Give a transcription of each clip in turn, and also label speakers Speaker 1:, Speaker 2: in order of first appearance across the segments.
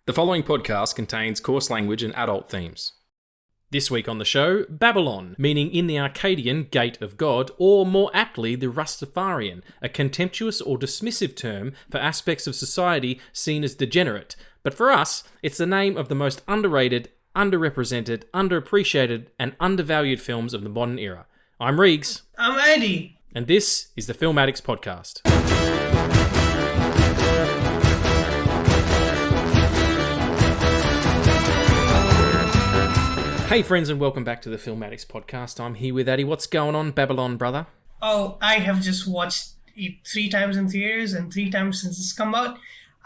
Speaker 1: The following podcast contains coarse language and adult themes. This week on the show, Babylon, meaning in the Akkadian Gate of God, or more aptly, the Rastafarian, a contemptuous or dismissive term for aspects of society seen as degenerate. But for us, it's the name of the most underrated, underrepresented, underappreciated, and undervalued films of the modern era. I'm Regs.
Speaker 2: I'm Aady.
Speaker 1: And this is the Film Addicts podcast. Hey friends, and welcome back to the Film Addicts podcast. I'm here with Aady. What's going on, Babylon, brother?
Speaker 2: Oh, I have just watched it 3 times in theaters and 3 times since it's come out.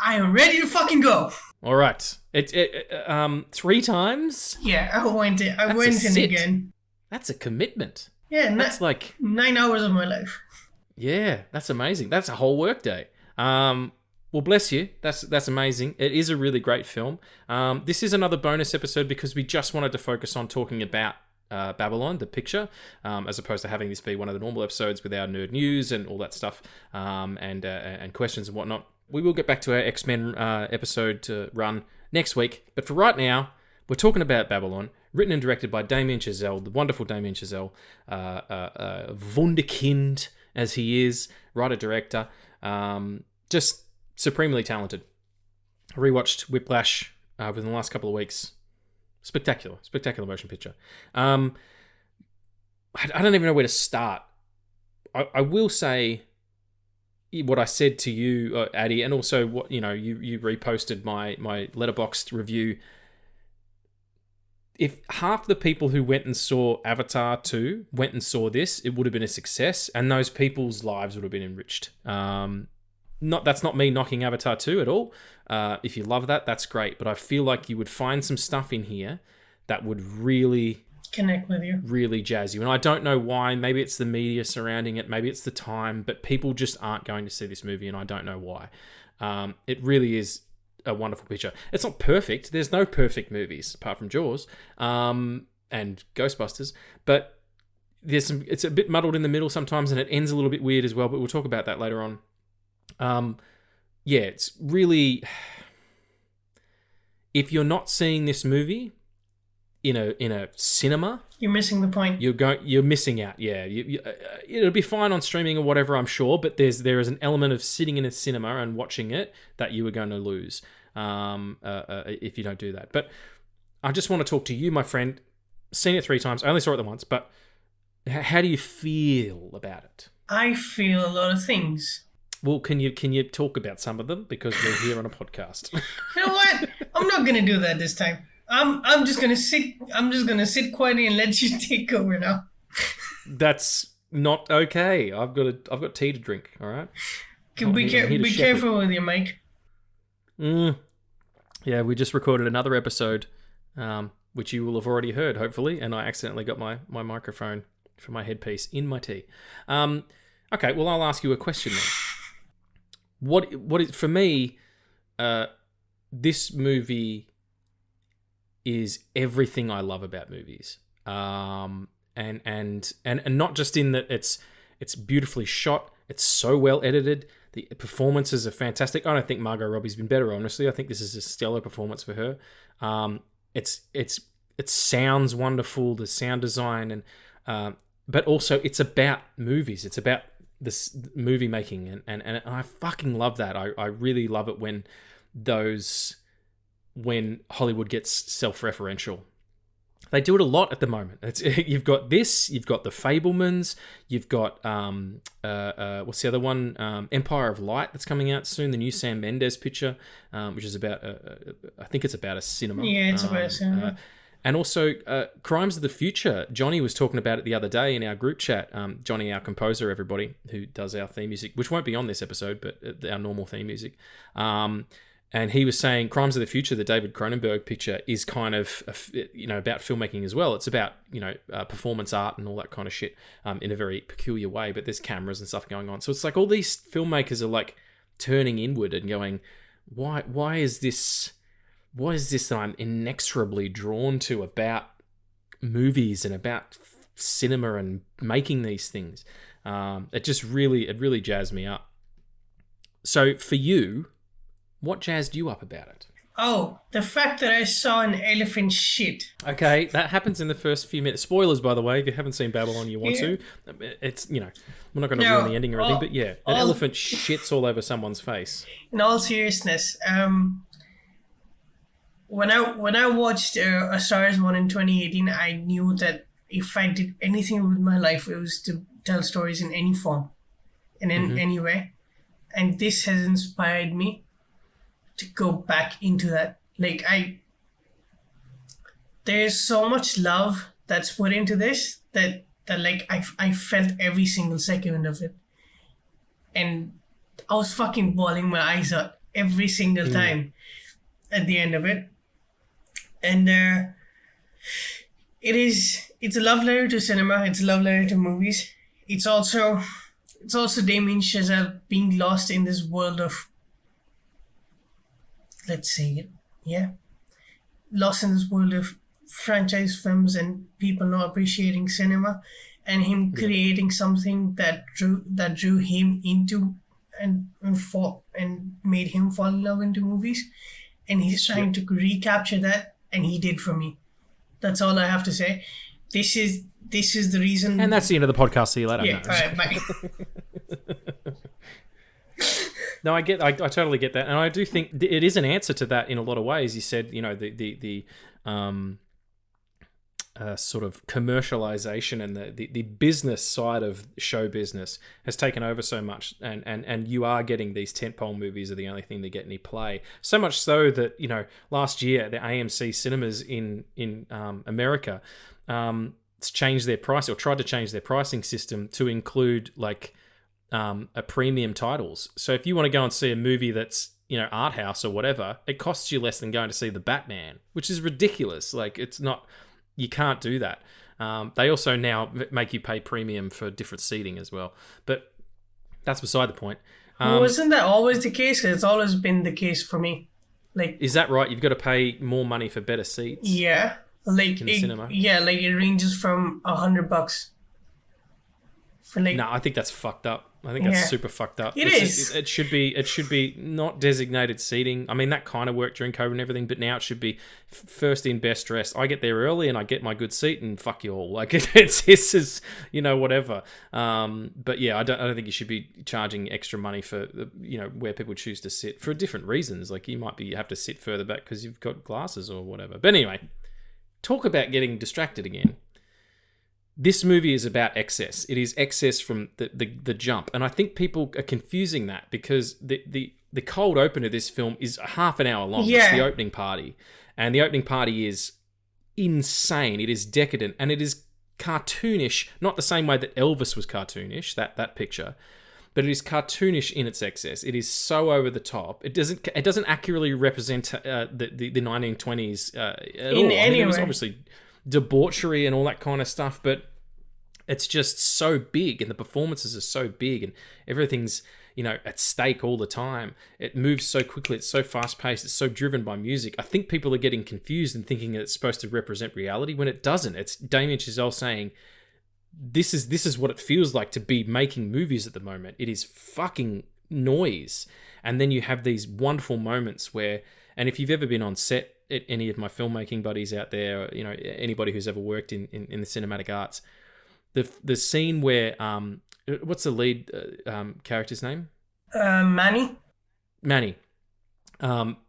Speaker 2: I am ready to fucking go.
Speaker 1: All right. 3 times?
Speaker 2: Yeah, I went in again.
Speaker 1: That's a commitment.
Speaker 2: Yeah,
Speaker 1: that's like
Speaker 2: 9 hours of my life.
Speaker 1: Yeah, that's amazing. That's a whole work day. Well, bless you. That's amazing. It is a really great film. This is another bonus episode because we just wanted to focus on talking about Babylon, the picture, as opposed to having this be one of the normal episodes with our nerd news and all that stuff, and questions and whatnot. We will get back to our X-Men episode to run next week, but for right now, we're talking about Babylon, written and directed by Damien Chazelle, the wonderful Damien Chazelle, wunderkind as he is, writer-director, just supremely talented. I rewatched Whiplash within the last couple of weeks. Spectacular motion picture. I don't even know where to start. I will say what I said to you, Addie, and also what you reposted my Letterboxd review. If half the people who went and saw Avatar 2 went and saw this, it would have been a success, and those people's lives would have been enriched. That's not me knocking Avatar 2 at all. If you love that, that's great. But I feel like you would find some stuff in here that would really
Speaker 2: connect with you,
Speaker 1: really jazz you. And I don't know why. Maybe it's the media surrounding it. Maybe it's the time. But people just aren't going to see this movie, and I don't know why. It really is a wonderful picture. It's not perfect. There's no perfect movies apart from Jaws and Ghostbusters. But it's a bit muddled in the middle sometimes, and it ends a little bit weird as well. But we'll talk about that later on. It's really, if you're not seeing this movie in a cinema,
Speaker 2: you're missing the point.
Speaker 1: You're missing out. Yeah, it'll be fine on streaming or whatever, I'm sure. But there is an element of sitting in a cinema and watching it that you are going to lose if you don't do that. But I just want to talk to you, my friend. Seen it 3 times. I only saw it the once, but how do you feel about it?
Speaker 2: I feel a lot of things.
Speaker 1: Well, can you talk about some of them, because we're here on a podcast?
Speaker 2: You know what? I'm not gonna do that this time. I'm just gonna sit. I'm just gonna sit quietly and let you take over now.
Speaker 1: That's not okay. I've got tea to drink. All right.
Speaker 2: Be careful with your mic.
Speaker 1: Yeah, we just recorded another episode, which you will have already heard, hopefully, and I accidentally got my microphone for my headpiece in my tea. Okay, well, I'll ask you a question then. What is, for me, this movie is everything I love about movies, and not just in that it's beautifully shot, it's so well edited, the performances are fantastic. I don't think Margot Robbie's been better, honestly. I think this is a stellar performance for her. It sounds wonderful, the sound design, and but also it's about movies. It's about this movie making, and I fucking love that. I really love it when Hollywood gets self-referential. They do it a lot at the moment. You've got this, you've got The Fabelmans, you've got what's the other one? Empire of Light that's coming out soon. The new Sam Mendes picture, which is about I think it's about a cinema.
Speaker 2: Yeah, it's about a cinema.
Speaker 1: And also, Crimes of the Future. Johnny was talking about it the other day in our group chat. Johnny, our composer, everybody, who does our theme music, which won't be on this episode, but our normal theme music. And he was saying Crimes of the Future, the David Cronenberg picture, is kind of, about filmmaking as well. It's about, performance art and all that kind of shit in a very peculiar way, but there's cameras and stuff going on. So it's like all these filmmakers are like turning inward and going, why is this that I'm inexorably drawn to about movies and about cinema and making these things? It really jazzed me up. So for you, what jazzed you up about it?
Speaker 2: Oh, the fact that I saw an elephant shit.
Speaker 1: Okay, that happens in the first few minutes. Spoilers, by the way, if you haven't seen Babylon, you want
Speaker 2: Yeah.
Speaker 1: to. It's, we're not going to
Speaker 2: No,
Speaker 1: ruin the ending or anything, but yeah, an
Speaker 2: all,
Speaker 1: elephant shits all over someone's face.
Speaker 2: in all seriousness, when I watched A Star Is Born in 2018, I knew that if I did anything with my life, it was to tell stories in any form, and in any way. And this has inspired me to go back into that. Like there's so much love that's put into this that like I felt every single second of it, and I was fucking bawling my eyes out every single time at the end of it. And it's a love letter to cinema. It's a love letter to movies. It's also Damien Chazelle being lost in this world of, let's say it, yeah, lost in this world of franchise films and people not appreciating cinema, and him creating something that drew him into and made him fall in love into movies, and he's trying to recapture that, and he did for me. That's all I have to say. This is the reason.
Speaker 1: And that's the end of the podcast. See you later.
Speaker 2: Yeah. All right. Bye.
Speaker 1: No, I totally get that, and I do think it is an answer to that in a lot of ways. You said, the sort of commercialization and the business side of show business has taken over so much, and you are getting these tentpole movies are the only thing that get any play. So much so that last year the AMC cinemas in America changed their price, or tried to change their pricing system to include a premium titles. So if you want to go and see a movie that's art house or whatever, it costs you less than going to see the Batman, which is ridiculous. Like, it's not, you can't do that. They also now make you pay premium for different seating as well, but that's beside the point.
Speaker 2: Wasn't that always the case? It's always been the case for me. Like,
Speaker 1: is that right? You've got to pay more money for better seats.
Speaker 2: Yeah, like
Speaker 1: in the cinema.
Speaker 2: Yeah, like it ranges from $100 for like.
Speaker 1: No, I think that's fucked up. I think that's super fucked up.
Speaker 2: It is.
Speaker 1: It should be not designated seating. I mean, that kind of worked during COVID and everything, but now it should be first in, best dressed. I get there early and I get my good seat, and fuck you all. Like, this is whatever. But yeah, I don't think you should be charging extra money for where people choose to sit for different reasons. Like, you have to sit further back because you've got glasses or whatever. But anyway, talk about getting distracted again. This movie is about excess. It is excess from the jump. And I think people are confusing that because the cold open of this film is half an hour long.
Speaker 2: Yeah.
Speaker 1: It's the opening party. And the opening party is insane. It is decadent. And it is cartoonish, not the same way that Elvis was cartoonish, that picture. But it is cartoonish in its excess. It is so over the top. It doesn't accurately represent the 1920s at all. I mean, it was obviously debauchery and all that kind of stuff, but it's just so big, and the performances are so big, and everything's at stake all the time. It moves so quickly, it's so fast paced, it's so driven by music. I think people are getting confused and thinking it's supposed to represent reality when it doesn't. It's Damien Chazelle saying this is what it feels like to be making movies at the moment. It is fucking noise. And then you have these wonderful moments where, and if you've ever been on set, any of my filmmaking buddies out there, anybody who's ever worked in the cinematic arts, the scene where what's the lead character's name?
Speaker 2: Manny.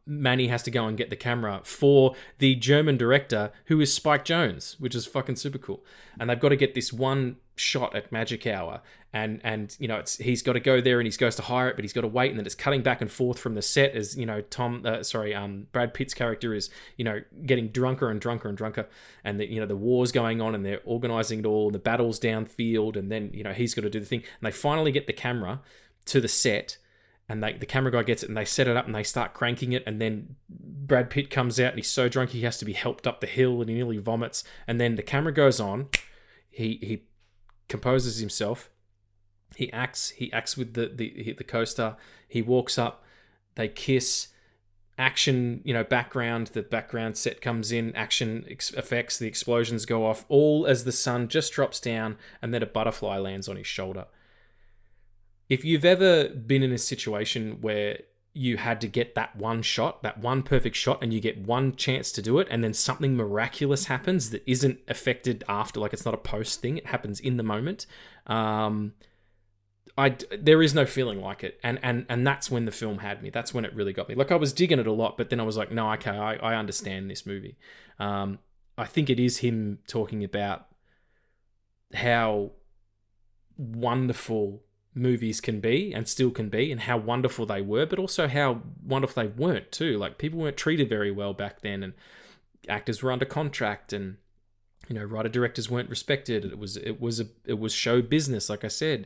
Speaker 1: Manny has to go and get the camera for the German director, who is Spike Jonze, which is fucking super cool. And they've got to get this one shot at magic hour, and he's got to go there, and he goes to hire it, but he's got to wait, and then it's cutting back and forth from the set as Brad Pitt's character is getting drunker and drunker and drunker, and the war's going on, and they're organizing it all, and the battle's downfield, and then he's got to do the thing, and they finally get the camera to the set. And the camera guy gets it, and they set it up, and they start cranking it, and then Brad Pitt comes out, and he's so drunk he has to be helped up the hill, and he nearly vomits. And then the camera goes on. He composes himself. He acts with the co-star. He walks up. They kiss. Action, background. The background set comes in. Action effects. The explosions go off. All as the sun just drops down, and then a butterfly lands on his shoulder. If you've ever been in a situation where you had to get that one shot, that one perfect shot, and you get one chance to do it, and then something miraculous happens that isn't affected after, like it's not a post thing, it happens in the moment. There is no feeling like it, and that's when the film had me. That's when it really got me. Like, I was digging it a lot, but then I was like, no, okay, I understand this movie. I think it is him talking about how wonderful movies can be and still can be, and how wonderful they were, but also how wonderful they weren't too. Like, people weren't treated very well back then, and actors were under contract, and writer directors weren't respected. It was show business, like I said.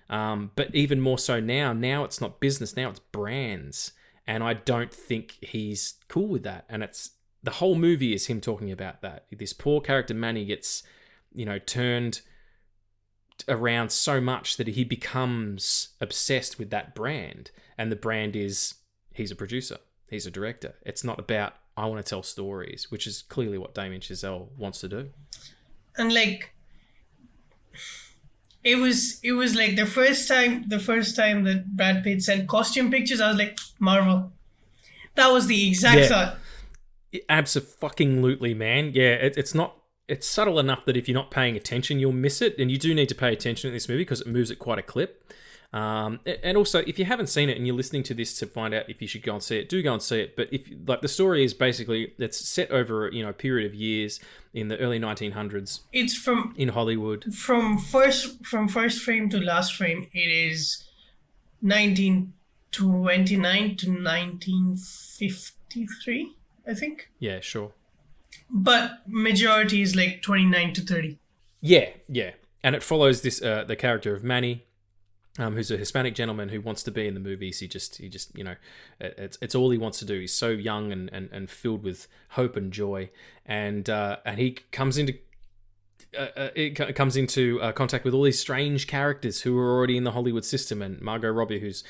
Speaker 1: But even more so now. Now it's not business. Now it's brands, and I don't think he's cool with that. And it's the whole movie is him talking about that. This poor character Manny gets turned around so much that he becomes obsessed with that brand, and the brand is he's a producer, he's a director. It's not about I want to tell stories, which is clearly what Damien Chazelle wants to do.
Speaker 2: And like it was like the first time that Brad Pitt said costume pictures, I was like, Marvel. That was the exact thought.
Speaker 1: Absolutely, man. Yeah, it's subtle enough that if you're not paying attention, you'll miss it. And you do need to pay attention in this movie because it moves at quite a clip. And also, if you haven't seen it and you're listening to this to find out if you should go and see it, do go and see it. But if the story is basically, it's set over a period of years in the early 1900s.
Speaker 2: It's
Speaker 1: in Hollywood.
Speaker 2: From first frame to last frame, it is 1929 to 1953, I think.
Speaker 1: Yeah, sure.
Speaker 2: But majority is like 29 to 30.
Speaker 1: Yeah. And it follows this the character of Manny, who's a Hispanic gentleman who wants to be in the movies. He just it's all he wants to do. He's so young and filled with hope and joy, and he comes into contact with all these strange characters who are already in the Hollywood system, and Margot Robbie, who's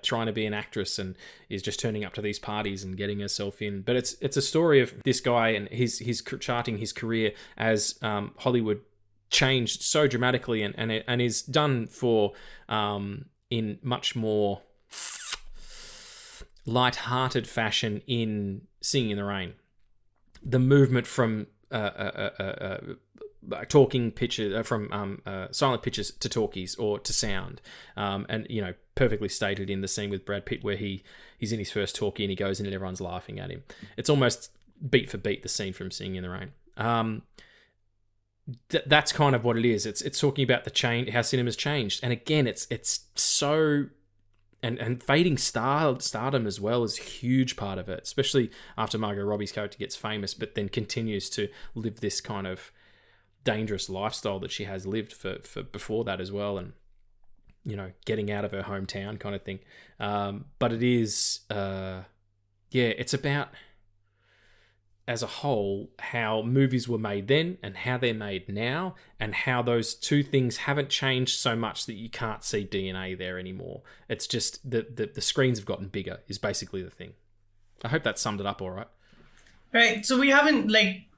Speaker 1: trying to be an actress and is just turning up to these parties and getting herself in. But it's a story of this guy and he's charting his career as Hollywood changed so dramatically and is done for in much more light-hearted fashion in Singing in the Rain. The movement from talking pictures from silent pictures to talkies or to sound, and perfectly stated in the scene with Brad Pitt where he's in his first talkie and he goes in and everyone's laughing at him. It's almost beat for beat the scene from Singing in the Rain. That's kind of what it is. It's talking about the change, how cinema's changed, and again, it's so and fading stardom as well is a huge part of it, especially after Margot Robbie's character gets famous, but then continues to live this kind of dangerous lifestyle that she has lived for before that as well, and getting out of her hometown kind of thing. But it is it's about, as a whole, how movies were made then and how they're made now, and how those two things haven't changed so much that you can't see DNA there anymore. It's just the screens have gotten bigger is basically the thing. I hope that summed it up all right.
Speaker 2: Right, so we haven't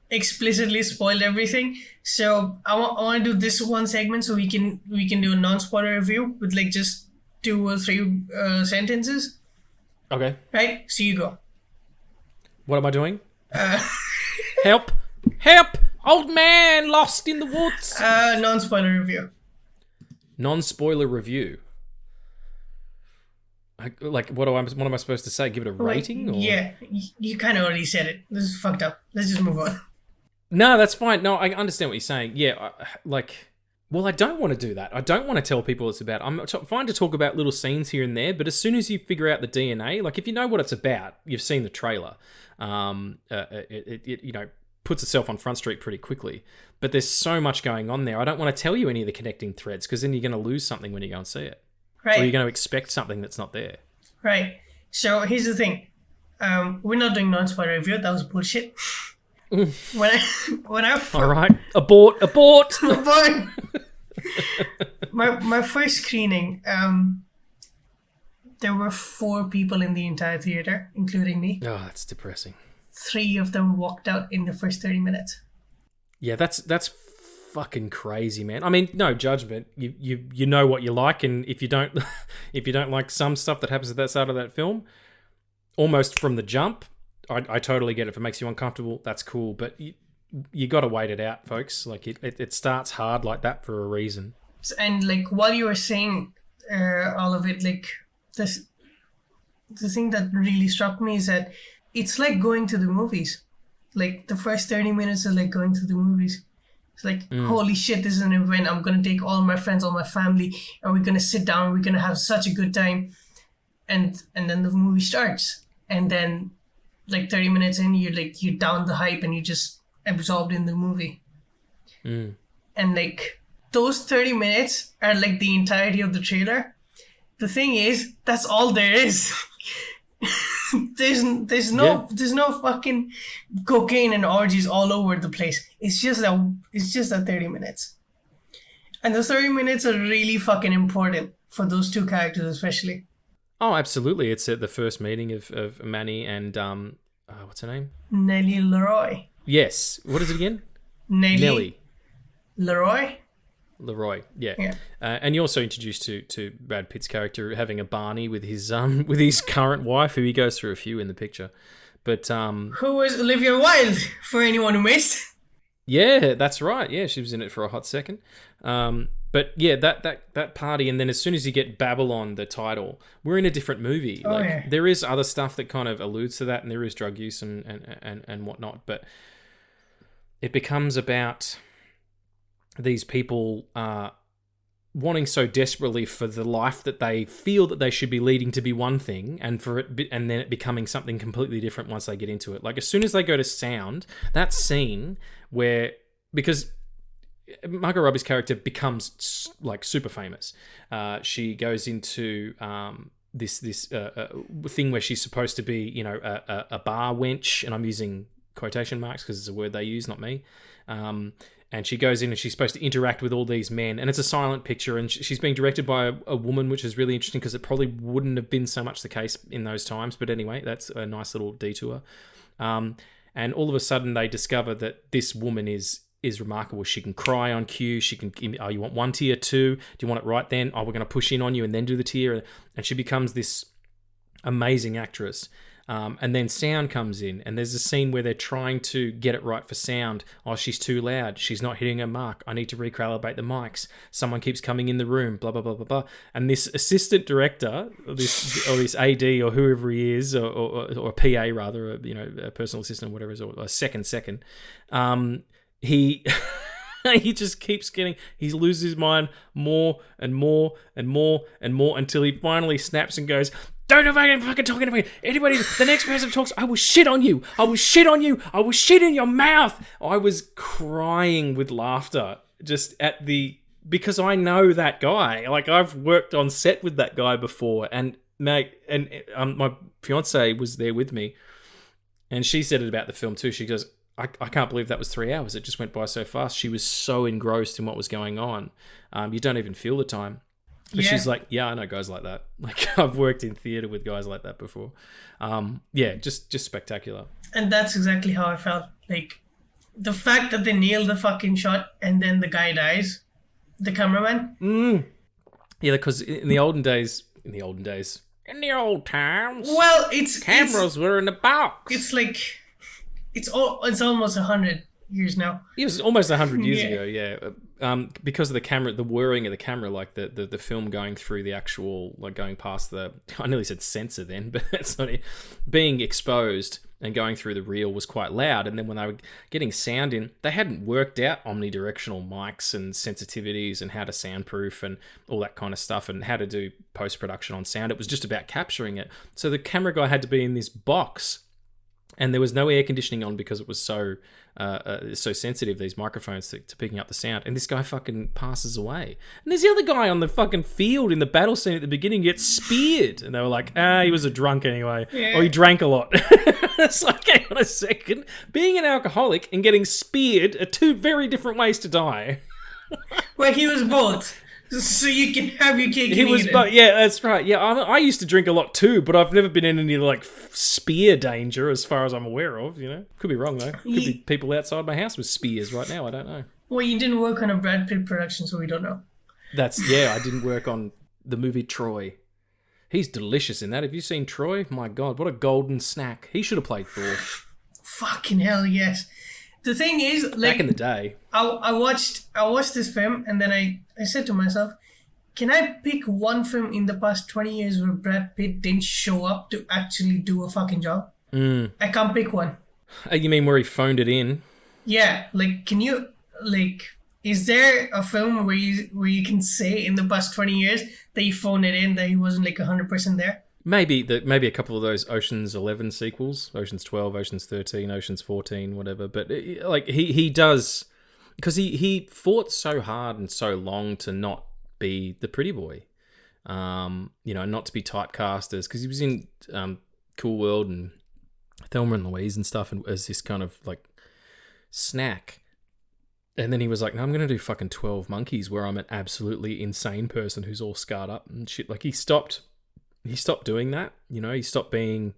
Speaker 2: explicitly spoiled everything, so I want to do this one segment so we can do a non-spoiler review with just 2 or 3 sentences. Okay. Right, so you go.
Speaker 1: What am I doing? Help! Old man lost in the woods.
Speaker 2: Non-spoiler review.
Speaker 1: Non-spoiler review. What am I supposed to say? Give it a rating? Or?
Speaker 2: Yeah, you kind of already said it. This is fucked up. Let's just move on.
Speaker 1: No, that's fine. No, I understand what you're saying. Yeah, well, I don't want to do that. I don't want to tell people what it's about. I'm fine to talk about little scenes here and there, but as soon as you figure out the DNA, if you know what it's about, you've seen the trailer. It puts itself on Front Street pretty quickly. But there's so much going on there. I don't want to tell you any of the connecting threads because then you're going to lose something when you go and see it. Right. Or you're going to expect something that's not there.
Speaker 2: Right. So here's the thing. We're not doing non-spoiler review. That was bullshit. When I
Speaker 1: all right, abort.
Speaker 2: my first screening, there were 4 people in the entire theater, including me.
Speaker 1: Oh, that's depressing.
Speaker 2: 3 of them walked out in the first 30 minutes.
Speaker 1: Yeah, that's fucking crazy, man. I mean, no judgment. You know what you like, and if you don't like some stuff that happens at that side of that film, almost from the jump, I totally get it. If it makes you uncomfortable, that's cool. But you got to wait it out, folks. Like it starts hard like that for a reason.
Speaker 2: And like while you were saying all of it, like the thing that really struck me is that it's like going to the movies. Like the first 30 minutes are like going to the movies. It's like, holy shit, this is an event. I'm going to take all my friends, all my family, and we're going to sit down. We're going to have such a good time. And then the movie starts. And then like 30 minutes in, you're down the hype and you're just absorbed in the movie. And like those 30 minutes are like the entirety of the trailer. The thing is, that's all there is. There's no fucking cocaine and orgies all over the place. It's just that 30 minutes. And those 30 minutes are really fucking important for those two characters especially.
Speaker 1: Oh, absolutely. It's at the first meeting of Manny and what's her name?
Speaker 2: Nellie Leroy.
Speaker 1: Yes. What is it again?
Speaker 2: Nellie Leroy.
Speaker 1: Leroy, yeah. And you're also introduced to Brad Pitt's character having a Barney with his current wife, who he goes through a few in the picture. But
Speaker 2: who was Olivia Wilde, for anyone who missed?
Speaker 1: Yeah, that's right. Yeah, she was in it for a hot second. But yeah, that party, and then as soon as you get Babylon, the title, we're in a different movie. There is other stuff that kind of alludes to that, and there is drug use and whatnot, but it becomes about these people wanting so desperately for the life that they feel that they should be leading to be one thing, and then it becoming something completely different once they get into it. Like as soon as they go to sound, that scene where, because Margot Robbie's character becomes like super famous, she goes into this thing where she's supposed to be, you know, a bar wench, and I'm using quotation marks because it's a word they use, not me. And she goes in and she's supposed to interact with all these men. And it's a silent picture. And she's being directed by a woman, which is really interesting because it probably wouldn't have been so much the case in those times. But anyway, that's a nice little detour. And all of a sudden they discover that this woman is remarkable. She can cry on cue. She can, oh, you want one tear, two? Do you want it right then? Oh, we're going to push in on you and then do the tear. And she becomes this amazing actress. And then sound comes in, and there's a scene where they're trying to get it right for sound. Oh, she's too loud. She's not hitting her mark. I need to recalibrate the mics. Someone keeps coming in the room, blah, blah, blah, blah, blah. And this assistant director, or this AD or whoever he is, or a PA rather, a personal assistant or whatever it is, or a second, he... he just keeps he loses his mind more and more and more and more until he finally snaps and goes, "Don't fucking talking to me. Anybody, the next person talks, I will shit on you. I will shit on you. I will shit in your mouth." I was crying with laughter just because I know that guy. Like, I've worked on set with that guy before, and my fiance was there with me, and she said it about the film too. She goes, I can't believe that was 3 hours. It just went by so fast. She was so engrossed in what was going on. You don't even feel the time. But she's like, yeah, I know guys like that. Like, I've worked in theatre with guys like that before. Just spectacular. And
Speaker 2: that's exactly how I felt. Like, the fact that they nailed the fucking shot and then the guy dies, the cameraman.
Speaker 1: Yeah, because in the old times,
Speaker 2: well,
Speaker 1: cameras were in the box.
Speaker 2: It's like, it's almost 100 years now.
Speaker 1: It was almost 100 years ago, yeah. Because of the camera, the whirring of the camera, like the film going through the actual, like going past the, I nearly said sensor then, but that's not it. Being exposed and going through the reel was quite loud. And then when they were getting sound in, they hadn't worked out omnidirectional mics and sensitivities and how to soundproof and all that kind of stuff and how to do post-production on sound. It was just about capturing it. So the camera guy had to be in this box, and there was no air conditioning on because it was so sensitive, these microphones, to picking up the sound. And this guy fucking passes away. And there's the other guy on the fucking field in the battle scene at the beginning gets speared. And they were like, he was a drunk anyway. Yeah. Or he drank a lot. It's like, hang on a second. Being an alcoholic and getting speared are two very different ways to die.
Speaker 2: Well, he was both. So you can have your cake and eat it.
Speaker 1: But yeah, that's right. Yeah, I used to drink a lot too, but I've never been in any like spear danger as far as I'm aware of. Could be wrong though. Could be people outside my house with spears right now. I don't know.
Speaker 2: Well, you didn't work on a Brad Pitt production, so we don't know.
Speaker 1: I didn't work on the movie Troy. He's delicious in that. Have you seen Troy? My God, what a golden snack. He should have played Thor.
Speaker 2: Fucking hell, yes. The thing is, like,
Speaker 1: back in the day,
Speaker 2: I watched this film, and then I said to myself, can I pick one film in the past 20 years where Brad Pitt didn't show up to actually do a fucking job? I can't pick one.
Speaker 1: You mean where he phoned it in?
Speaker 2: Yeah, like, can you, like, is there a film where you can say in the past 20 years that he phoned it in, that he wasn't like 100% there?
Speaker 1: Maybe a couple of those Ocean's 11 sequels, Ocean's 12, Ocean's 13, Ocean's 14, whatever. But like he does, because he fought so hard and so long to not be the pretty boy, not to be typecast as, because he was in Cool World and Thelma and Louise and stuff, and as this kind of like snack. And then he was like, no, I'm going to do fucking 12 Monkeys, where I'm an absolutely insane person who's all scarred up and shit. Like, he stopped doing that. He stopped being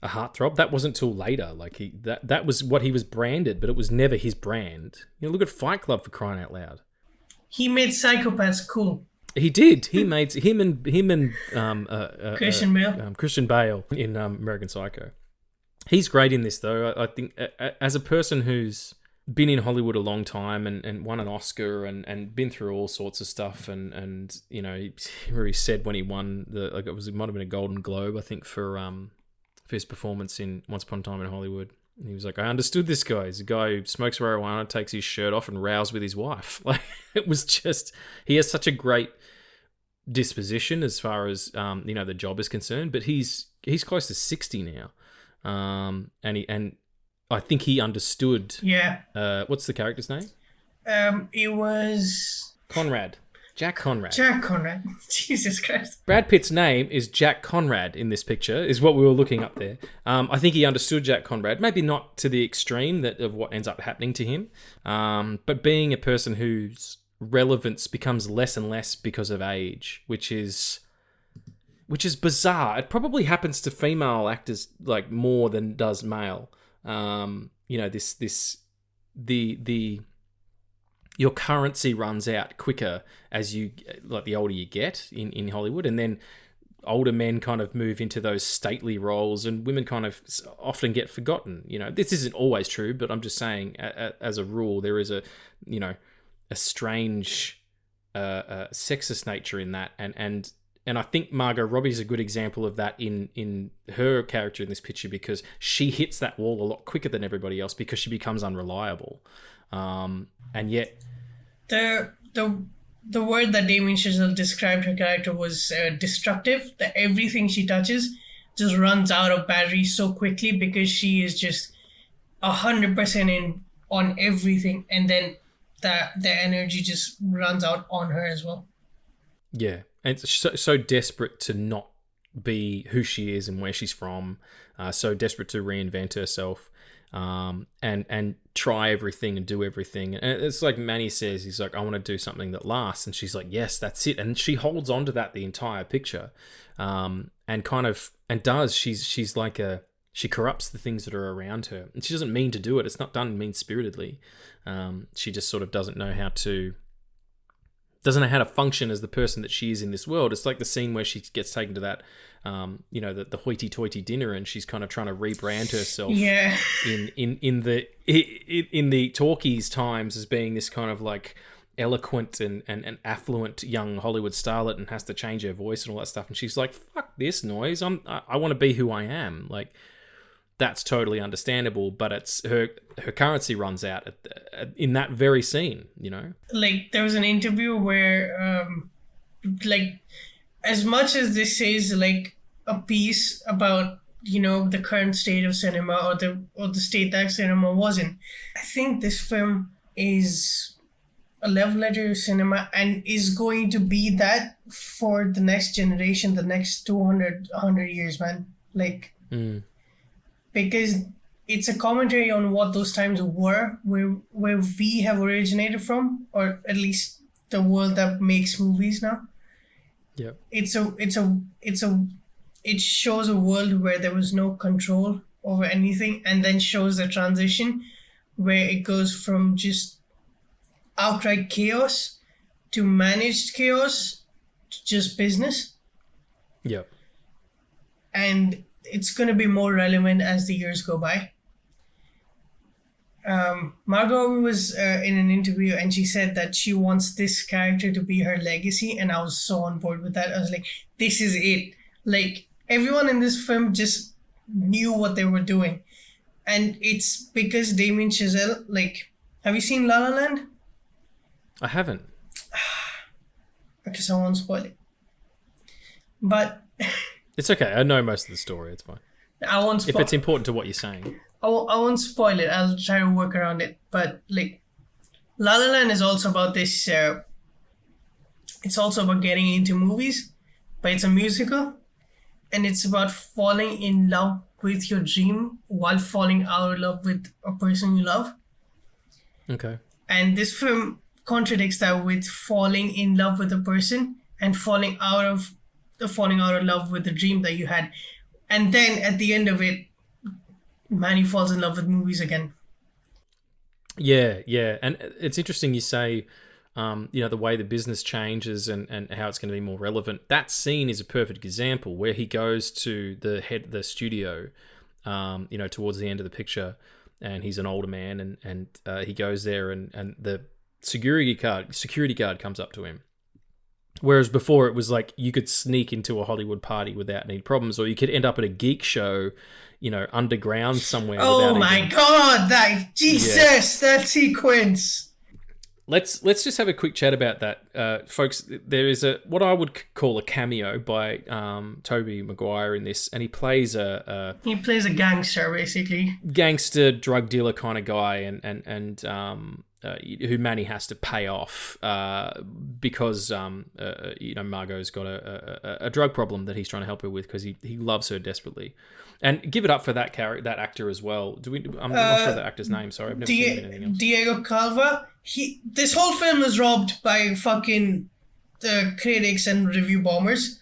Speaker 1: a heartthrob. That wasn't till later. Like, that was what he was branded, but it was never his brand. Look at Fight Club, for crying out loud.
Speaker 2: He made psychopaths cool.
Speaker 1: He did. He made him and
Speaker 2: Christian Bale.
Speaker 1: Christian Bale in American Psycho. He's great in this, though. I think as a person who's been in Hollywood a long time and won an Oscar and been through all sorts of stuff, and he really said when he won it might have been a Golden Globe, I think, for his performance in Once Upon a Time in Hollywood. And he was like, I understood this guy. He's a guy who smokes marijuana, takes his shirt off, and rows with his wife. Like, it was just, he has such a great disposition as far as the job is concerned. But he's close to 60 now, and I think he understood.
Speaker 2: Yeah.
Speaker 1: What's the character's name?
Speaker 2: It was
Speaker 1: Conrad. Jack Conrad.
Speaker 2: Jack Conrad. Jesus Christ.
Speaker 1: Brad Pitt's name is Jack Conrad in this picture, is what we were looking up there. I think he understood Jack Conrad, maybe not to the extreme of what ends up happening to him, but being a person whose relevance becomes less and less because of age, which is bizarre. It probably happens to female actors like more than does male. Your currency runs out quicker as you, like, the older you get in Hollywood, and then older men kind of move into those stately roles, and women kind of often get forgotten. This isn't always true, but I'm just saying, as a rule, there is a strange sexist nature in that, and I think Margot Robbie is a good example of that in her character in this picture, because she hits that wall a lot quicker than everybody else because she becomes unreliable. And yet,
Speaker 2: the word that Damien Chazelle described her character was destructive. That everything she touches just runs out of battery so quickly because she is just 100% in on everything, and then the energy just runs out on her as well.
Speaker 1: Yeah, and so desperate to not be who she is and where she's from, so desperate to reinvent herself. And try everything and do everything. And it's like Manny says, he's like, I want to do something that lasts. And she's like, yes, that's it. And she holds on to that the entire picture. She's like she corrupts the things that are around her. And she doesn't mean to do it. It's not done mean-spiritedly. She just sort of doesn't know how to function as the person that she is in this world. It's like the scene where she gets taken to that, the hoity-toity dinner, and she's kind of trying to rebrand herself in the talkies times as being this kind of like eloquent and affluent young Hollywood starlet, and has to change her voice and all that stuff. And she's like, fuck this noise. I want to be who I am. Like, that's totally understandable, but it's her currency runs out in that very scene, Like, there was an interview where, as much as this is like a piece about, the current state of cinema or the state that cinema was in, I think this film is a love letter to cinema and is going to be that for the next generation, the next 100 years, man. Like, because it's a commentary on what those times were, where we have originated from, or at least the world that makes movies now. Yeah.
Speaker 2: It shows a world where there was no control over anything, and then shows the transition where it goes from just outright chaos to managed chaos to just business.
Speaker 1: Yep.
Speaker 2: And it's going to be more relevant as the years go by. Margot was in an interview and she said that she wants this character to be her legacy, and I was so on board with that. I was like, this is it. Like, everyone in this film just knew what they were doing. And it's because Damien Chazelle, like, have you seen La La Land?
Speaker 1: I haven't.
Speaker 2: Okay, so I won't spoil it. But
Speaker 1: it's okay. I know most of the story. It's fine.
Speaker 2: I won't spoil
Speaker 1: if it's important to what you're saying.
Speaker 2: I won't spoil it. I'll try to work around it. But like, La La Land is also about this. It's also about getting into movies, but it's a musical, and it's about falling in love with your dream while falling out of love with a person you love.
Speaker 1: Okay.
Speaker 2: And this film contradicts that with falling in love with a person and falling out of love with the dream that you had, and then at the end of it, Manny falls in love with movies again.
Speaker 1: Yeah, and it's interesting you say, the way the business changes and how it's going to be more relevant. That scene is a perfect example where he goes to the studio, towards the end of the picture, and he's an older man, and he goes there, and the security guard comes up to him. Whereas before it was like you could sneak into a Hollywood party without any problems, or you could end up at a geek show, underground somewhere.
Speaker 2: Oh my God, that sequence.
Speaker 1: Let's just have a quick chat about that, folks. There is what I would call a cameo by Tobey Maguire in this, and he plays a
Speaker 2: gangster, basically.
Speaker 1: Gangster drug dealer kind of guy, and who Manny has to pay off because Margot's got a drug problem that he's trying to help her with because he loves her desperately. And give it up for that actor as well. I'm not sure the actor's name. Sorry, I've never seen him in anything else. Diego
Speaker 2: Calva. This whole film is robbed by fucking critics and review bombers,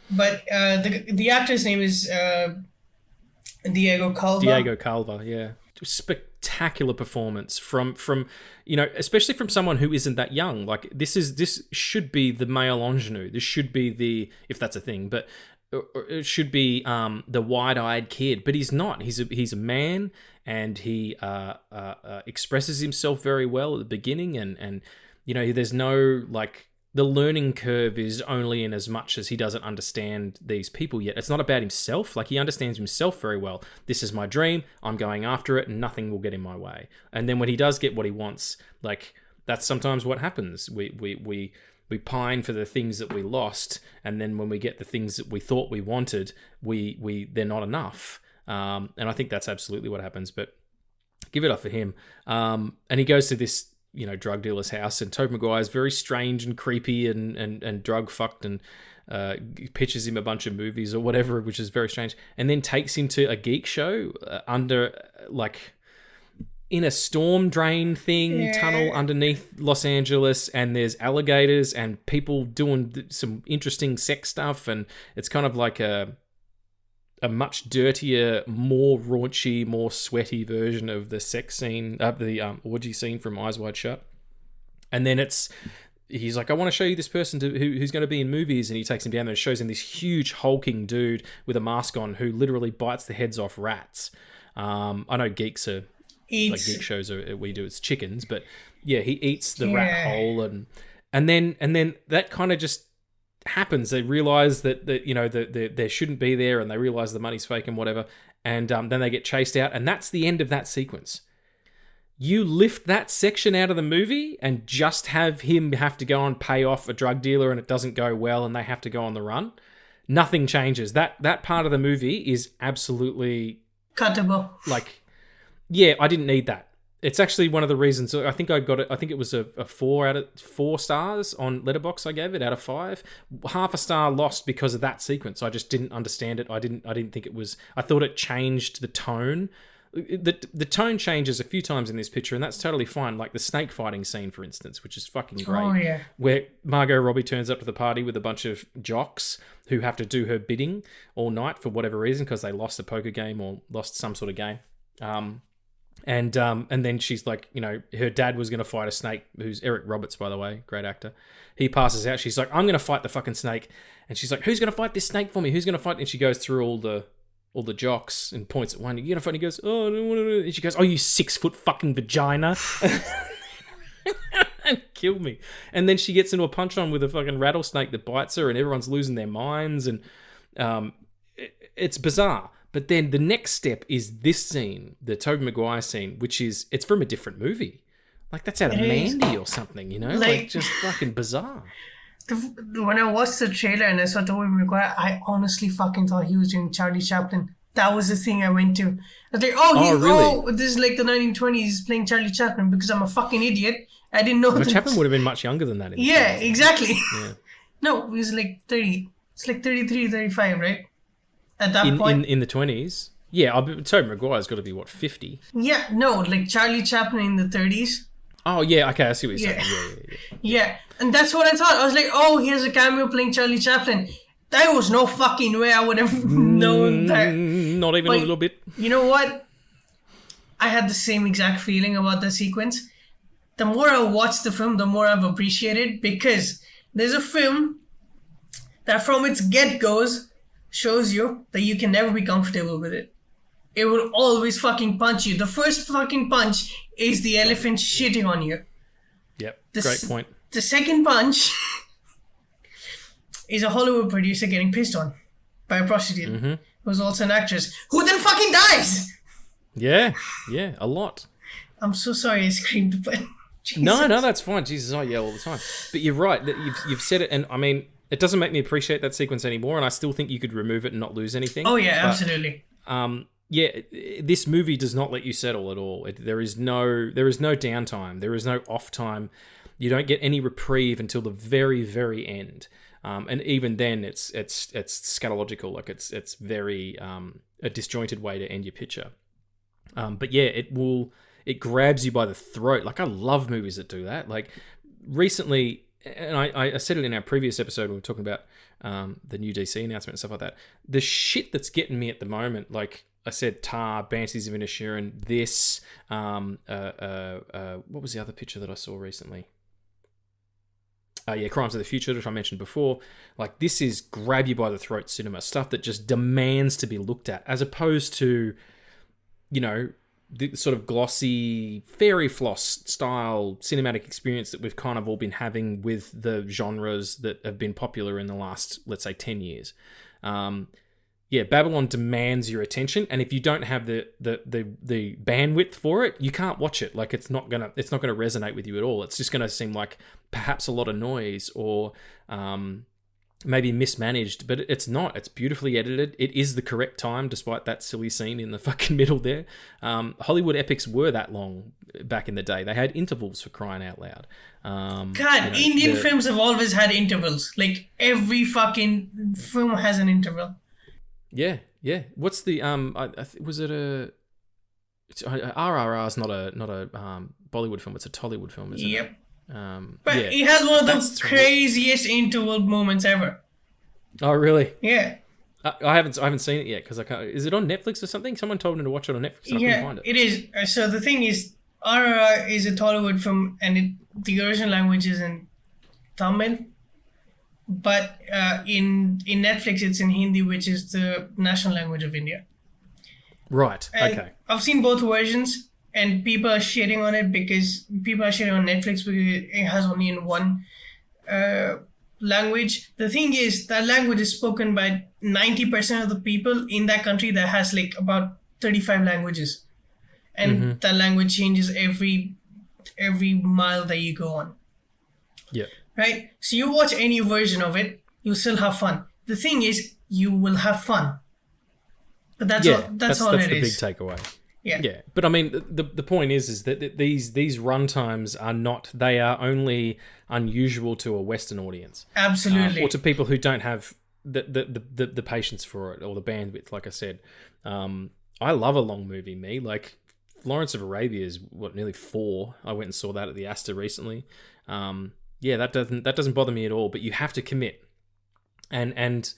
Speaker 2: but the actor's name is Diego Calva.
Speaker 1: Diego Calva, yeah. Spectacular performance from especially from someone who isn't that young. Like this should be the male ingenue. This should be if that's a thing, but it should be the wide-eyed kid. But he's not. He's a man, and he expresses himself very well at the beginning, and there's no like. The learning curve is only in as much as he doesn't understand these people yet. It's not about himself. Like, he understands himself very well. This is my dream. I'm going after it, and nothing will get in my way. And then when he does get what he wants, like, that's sometimes what happens. We pine for the things that we lost, and then when we get the things that we thought we wanted, they're not enough. And I think that's absolutely what happens. But give it up for him. And he goes to this drug dealer's house, and Tobey Maguire is very strange and creepy and drug fucked, and pitches him a bunch of movies or whatever, which is very strange, and then takes him to a geek show in a storm drain tunnel underneath Los Angeles, and there's alligators and people doing some interesting sex stuff, and it's kind of like a much dirtier, more raunchy, more sweaty version of the sex scene, the orgy scene from Eyes Wide Shut. And then he's like, I want to show you this person who's going to be in movies, and he takes him down there and shows him this huge hulking dude with a mask on who literally bites the heads off rats. I know geeks are like geek shows we do it's chickens, but yeah, he eats the rat whole, and then that kind of just happens. They realize that they shouldn't be there, and they realize the money's fake and whatever, and then they get chased out, and that's the end of that sequence. You lift that section out of the movie and just have him have to go and pay off a drug dealer, and it doesn't go well, and they have to go on the run. Nothing changes. That part of the movie is absolutely
Speaker 2: cuttable.
Speaker 1: Like, yeah, I didn't need that. It's actually one of the reasons I think I got it. I think it was a 4 out of 4 stars on Letterboxd. I gave it out of 5. Half a star lost because of that sequence. I just didn't understand it. I didn't think it was. I thought it changed the tone. The tone changes a few times in this picture, and that's totally fine. Like the snake fighting scene, for instance, which is fucking great.
Speaker 2: Oh yeah.
Speaker 1: Where Margot Robbie turns up to the party with a bunch of jocks who have to do her bidding all night for whatever reason, because they lost a poker game or lost some sort of game. And then she's like, you know, her dad was going to fight a snake, who's Eric Roberts, by the way, great actor. He passes out. She's like, I'm going to fight the fucking snake. And she's like, who's going to fight this snake for me? Who's going to fight? And she goes through all the jocks and points at one. You know, and he goes, oh, I don't want to. And she goes, oh, you 6 foot fucking vagina. And kill me. And then she gets into a punch on with a fucking rattlesnake that bites her, and everyone's losing their minds. And it's bizarre. But then the next step is this scene, the Tobey Maguire scene, which is, it's from a different movie. Like, that's out of Mandy or something, you know? Like just fucking bizarre.
Speaker 2: When I watched the trailer and I saw Tobey Maguire, I honestly fucking thought he was doing Charlie Chaplin. That was the thing I went to. I was like, really? This is like the 1920s, he's playing Charlie Chaplin, because I'm a fucking idiot. I didn't know
Speaker 1: that. Chaplin would have been much younger than that.
Speaker 2: Yeah, exactly. Yeah. No, he was like 30. It's like 33, 35, right? At that point.
Speaker 1: In the 20s? Yeah, Tobey Maguire's got to be, 50?
Speaker 2: Yeah, no, like Charlie Chaplin in the 30s.
Speaker 1: Oh, yeah, okay, I see what you're saying.
Speaker 2: Yeah, and that's what I thought. I was like, oh, here's a cameo playing Charlie Chaplin. There was no fucking way I would have known that.
Speaker 1: Not even a little bit.
Speaker 2: You know what? I had the same exact feeling about the sequence. The more I watch the film, the more I've appreciated, because there's a film that from its get-goes shows you that you can never be comfortable with it. It will always fucking punch you. The first fucking punch is the elephant shitting on you.
Speaker 1: Yep, great point.
Speaker 2: The second punch is a Hollywood producer getting pissed on by a prostitute who's also an actress, who then fucking dies!
Speaker 1: Yeah, a lot.
Speaker 2: I'm so sorry I screamed, but... Jesus.
Speaker 1: No, that's fine. Jesus, I yell all the time. But you're right. You've said it, and I mean, it doesn't make me appreciate that sequence anymore, and I still think you could remove it and not lose anything.
Speaker 2: Oh, yeah, absolutely.
Speaker 1: This movie does not let you settle at all. There is no downtime. There is no off time. You don't get any reprieve until the very, very end. And even then, it's scatological. Like it's very a disjointed way to end your picture. But yeah, it grabs you by the throat. Like, I love movies that do that. Like, recently, and I said it in our previous episode when we were talking about the new DC announcement and stuff like that. The shit that's getting me at the moment, like I said, Tar, Banshees of Inisherin, this, what was the other picture that I saw recently? Crimes of the Future, which I mentioned before. Like, this is grab you by the throat cinema, stuff that just demands to be looked at, as opposed to, you know, the sort of glossy fairy floss style cinematic experience that we've kind of all been having with the genres that have been popular in the last, let's say, 10 years. Babylon demands your attention, and if you don't have the bandwidth for it, you can't watch it. Like, it's not gonna resonate with you at all. It's just gonna seem like perhaps a lot of noise, or maybe mismanaged, but it's not. It's beautifully edited. It is the correct time, despite that silly scene in the fucking middle there. Hollywood epics were that long back in the day. They had intervals, for crying out loud.
Speaker 2: Indian films have always had intervals. Like, every fucking film has an interval.
Speaker 1: Yeah. What's the was it a? RRR is not a Bollywood film. It's a Tollywood film, isn't it?
Speaker 2: But it has one of the craziest interval moments ever.
Speaker 1: Oh, really?
Speaker 2: Yeah.
Speaker 1: I haven't seen it yet because I can't. Is it on Netflix or something? Someone told me to watch it on Netflix. And I couldn't find it.
Speaker 2: It is. So the thing is, RRR is a Tollywood film, and the original language is in Tamil. But in Netflix, it's in Hindi, which is the national language of India.
Speaker 1: Right.
Speaker 2: And
Speaker 1: okay.
Speaker 2: I've seen both versions, and people are shitting on it because people are shitting on Netflix because it has only in one language. The thing is, that language is spoken by 90% of the people in that country that has like about 35 languages. And that language changes every mile that you go on.
Speaker 1: Yeah.
Speaker 2: Right? So you watch any version of it, you'll still have fun. The thing is, you will have fun. But that's all it is. That's
Speaker 1: the big takeaway.
Speaker 2: Yeah.
Speaker 1: But I mean, the point is that these runtimes are not, they are only unusual to a Western audience.
Speaker 2: Absolutely.
Speaker 1: Or to people who don't have the patience for it or the bandwidth, like I said. I love a long movie, me. Like, Lawrence of Arabia is, nearly 4. I went and saw that at the Astor recently. That doesn't bother me at all, but you have to commit. And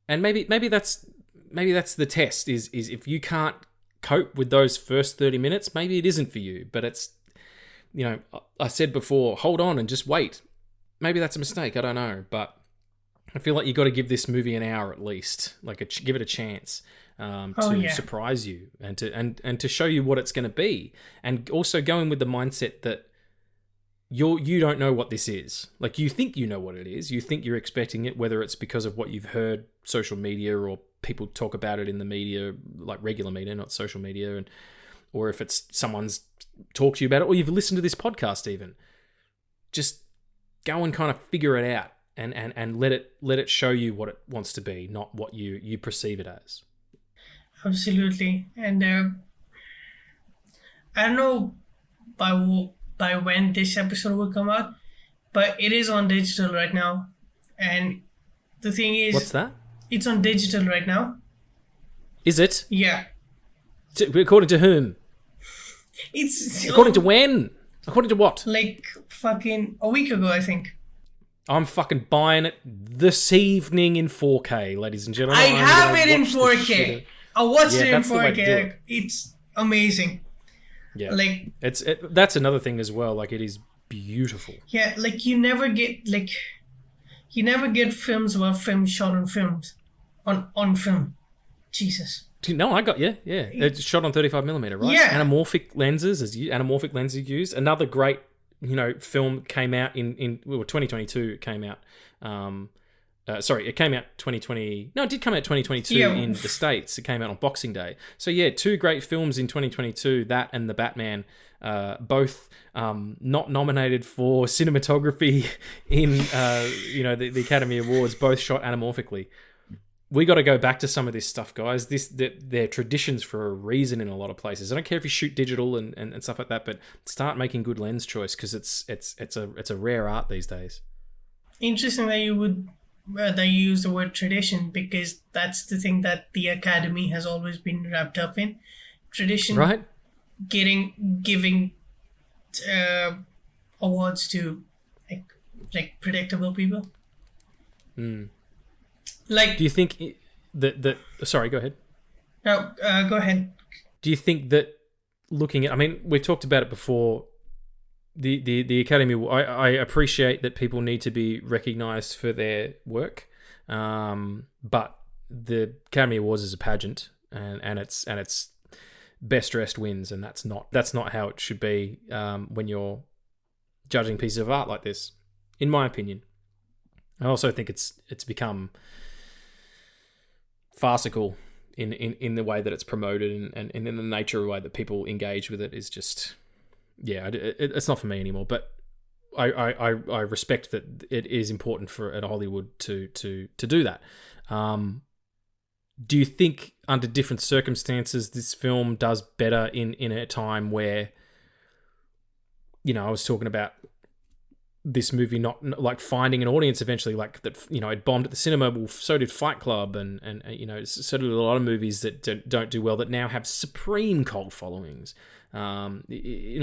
Speaker 1: maybe that's the test is if you can't cope with those first 30 minutes, maybe it isn't for you. But it's, you know, I said before, hold on and just wait. Maybe that's a mistake. I don't know. But I feel like you got to give this movie an hour at least. Like, give it a chance to surprise you and to show you what it's going to be. And also go in with the mindset that you don't know what this is. Like, you think you know what it is. You think you're expecting it, whether it's because of what you've heard social media or people talk about it in the media, like regular media, not social media, or if it's someone's talked to you about it, or you've listened to this podcast even. Just go and kind of figure it out and let it show you what it wants to be, not what you perceive it as.
Speaker 2: Absolutely. And I don't know by when this episode will come out, but it is on digital right now. And the thing is...
Speaker 1: What's that?
Speaker 2: It's on digital right now.
Speaker 1: Is it?
Speaker 2: Yeah.
Speaker 1: According to whom?
Speaker 2: It's...
Speaker 1: According to when? According to what?
Speaker 2: Like fucking a week ago, I think.
Speaker 1: I'm fucking buying it this evening in 4K, ladies and gentlemen.
Speaker 2: I have it in 4K. I watched it in 4K. It's amazing.
Speaker 1: Yeah,
Speaker 2: like
Speaker 1: that's another thing as well. Like, it is beautiful.
Speaker 2: Yeah, like you never get films about film shot on films on film. Jesus.
Speaker 1: No, I got yeah. It's shot on 35mm, right?
Speaker 2: Yeah.
Speaker 1: Anamorphic lenses used. Another great, you know, film came out in 2022. It came out. It came out 2020. No, it did come out 2022 in the States. It came out on Boxing Day. So yeah, two great films in 2022. That and The Batman, both not nominated for cinematography in the Academy Awards. Both shot anamorphically. We got to go back to some of this stuff, guys. They're traditions for a reason in a lot of places. I don't care if you shoot digital and stuff like that, but start making good lens choice, because it's a rare art these days.
Speaker 2: Interesting that you use the word tradition, because that's the thing that the Academy has always been wrapped up in. Tradition,
Speaker 1: right?
Speaker 2: Giving awards to like predictable people. Like,
Speaker 1: do you think that? Sorry, go ahead.
Speaker 2: No, go ahead.
Speaker 1: Do you think that looking at? I mean, we've talked about it before. The Academy. I appreciate that people need to be recognised for their work, but the Academy Awards is a pageant, and it's best dressed wins, and that's not how it should be when you're judging pieces of art like this, in my opinion. I also think it's become farcical in the way that it's promoted, and in the nature of the way that people engage with it is just, it's not for me anymore. But I respect that it is important at Hollywood to do that. Do you think under different circumstances this film does better in a time where, you know, I was talking about this movie not like finding an audience eventually, like that, you know, it bombed at the cinema. Well, so did Fight Club, and you know, so did a lot of movies that don't do well that now have supreme cult followings in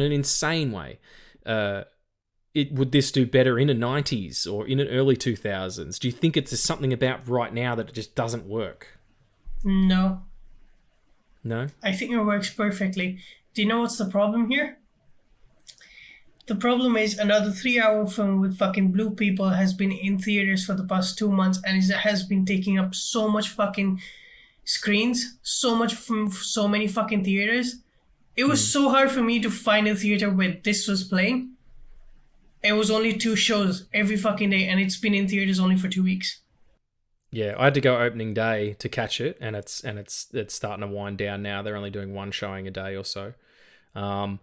Speaker 1: an insane way. Would this do better in the 90s or in the early 2000s? Do you think it's something about right now that it just doesn't work?
Speaker 2: No.
Speaker 1: I
Speaker 2: think it works perfectly. Do you know what's the problem here? The problem is another 3-hour film with fucking blue people has been in theaters for the past 2 months, and it has been taking up so much fucking screens, so much from so many fucking theaters. It was so hard for me to find a theater where this was playing. It was only 2 shows every fucking day, and it's been in theaters only for 2 weeks.
Speaker 1: Yeah, I had to go opening day to catch it, and it's starting to wind down now. They're only doing 1 showing a day or so. And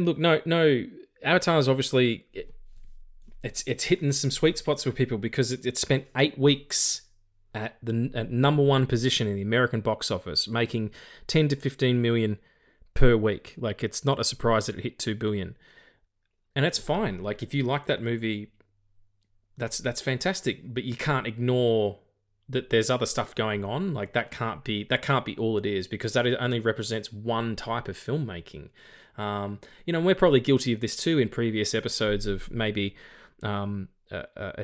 Speaker 1: look, no. Avatar is obviously it's hitting some sweet spots with people because it spent 8 weeks at number 1 position in the American box office, making 10 to 15 million per week. Like, it's not a surprise that it hit 2 billion, and that's fine. Like, if you like that movie, that's fantastic. But you can't ignore that there's other stuff going on. Like, that can't be all it is, because that only represents one type of filmmaking. You know, we're probably guilty of this too in previous episodes of maybe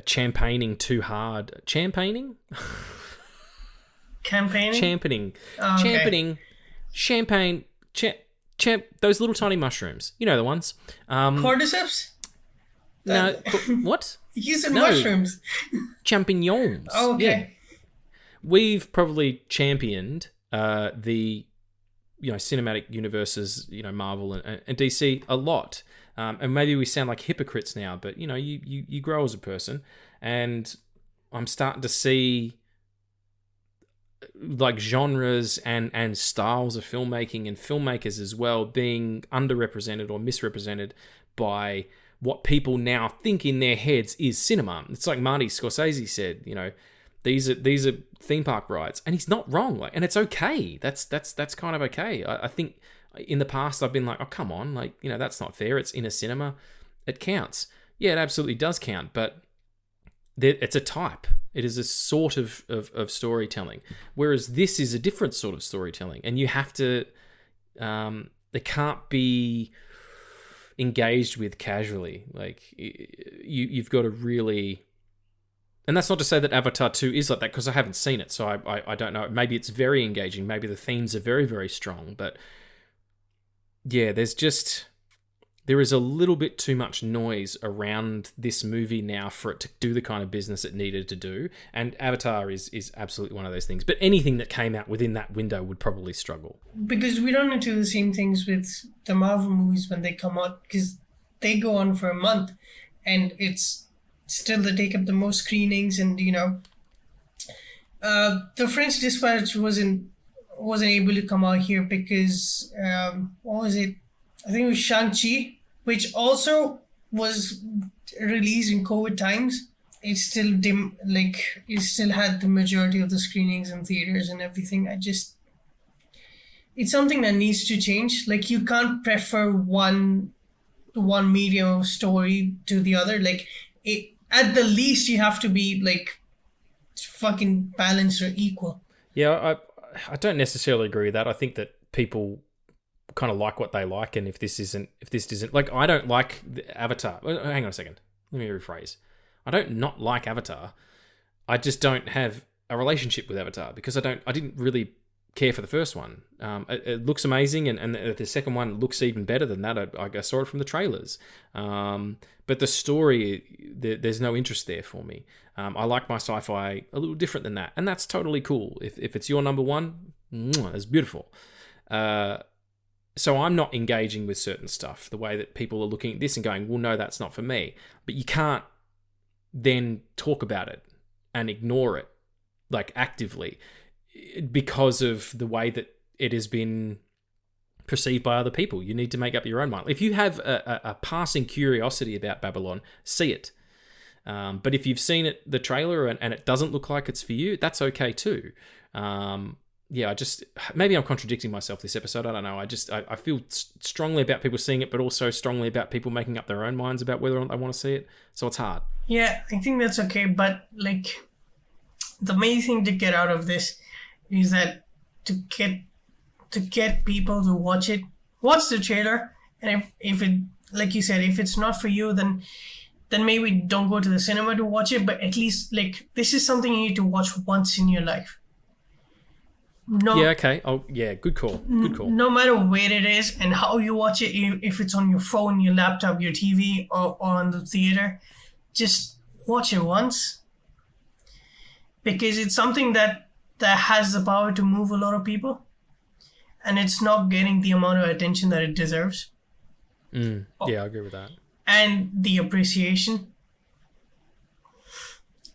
Speaker 1: champagning too hard. Champagning?
Speaker 2: Campaigning?
Speaker 1: Championing.
Speaker 2: Oh, okay.
Speaker 1: Championing champagne, those little tiny mushrooms. You know the ones.
Speaker 2: Cordyceps?
Speaker 1: No, what?
Speaker 2: You said mushrooms.
Speaker 1: Champignons.
Speaker 2: Oh, okay.
Speaker 1: Yeah. We've probably championed the cinematic universes, Marvel and DC a lot. And maybe we sound like hypocrites now, but you grow as a person, and I'm starting to see like genres and styles of filmmaking and filmmakers as well being underrepresented or misrepresented by what people now think in their heads is cinema. It's like Marty Scorsese said, these are theme park rides, and he's not wrong. And it's okay. That's kind of okay. I think in the past I've been like, oh come on, that's not fair. It's in a cinema, it counts. Yeah, it absolutely does count, but it's a type. It is a sort of storytelling, whereas this is a different sort of storytelling, and you have to. They can't be engaged with casually. Like you've got to really. And that's not to say that Avatar 2 is like that, because I haven't seen it, so I don't know. Maybe it's very engaging. Maybe the themes are very, very strong. But yeah, there is a little bit too much noise around this movie now for it to do the kind of business it needed to do. And Avatar is absolutely one of those things. But anything that came out within that window would probably struggle.
Speaker 2: Because we don't do the same things with the Marvel movies when they come out, because they go on for a month, and it's still they take up the most screenings, and the French Dispatch wasn't able to come out here because what was it? I think it was Shang-Chi, which also was released in COVID times. It still it still had the majority of the screenings in theaters and everything. It's something that needs to change. Like, you can't prefer one medium of story to the other. At the least, you have to be fucking balanced or equal.
Speaker 1: Yeah, I don't necessarily agree with that. I think that people kind of like what they like, and if this isn't like, I don't like Avatar. Hang on a second. Let me rephrase. I don't not like Avatar. I just don't have a relationship with Avatar because I didn't really care for the first one. It looks amazing, and the second one looks even better than that. I saw it from the trailers. But the story, there's no interest there for me. I like my sci-fi a little different than that, and that's totally cool. If it's your number one, it's beautiful. So I'm not engaging with certain stuff the way that people are looking at this and going, well, no, that's not for me. But you can't then talk about it and ignore it, actively, because of the way that it has been perceived by other people. You need to make up your own mind. If you have a passing curiosity about Babylon, see it. But if you've seen the trailer and it doesn't look like it's for you, that's okay too. Maybe I'm contradicting myself this episode. I don't know. I feel strongly about people seeing it, but also strongly about people making up their own minds about whether or not they want to see it. So it's hard. Yeah,
Speaker 2: I think that's okay. But the main thing to get out of this is that to get people to watch the trailer, and if it, like you said, if it's not for you, then maybe don't go to the cinema to watch it. But at least this is something you need to watch once in your life. No,
Speaker 1: yeah, okay. Oh, yeah, good call. Good call.
Speaker 2: No matter where it is and how you watch it, if it's on your phone, your laptop, your TV, or on the theater, just watch it once. Because it's something that has the power to move a lot of people. And it's not getting the amount of attention that it deserves.
Speaker 1: Yeah, I agree with that.
Speaker 2: And the appreciation.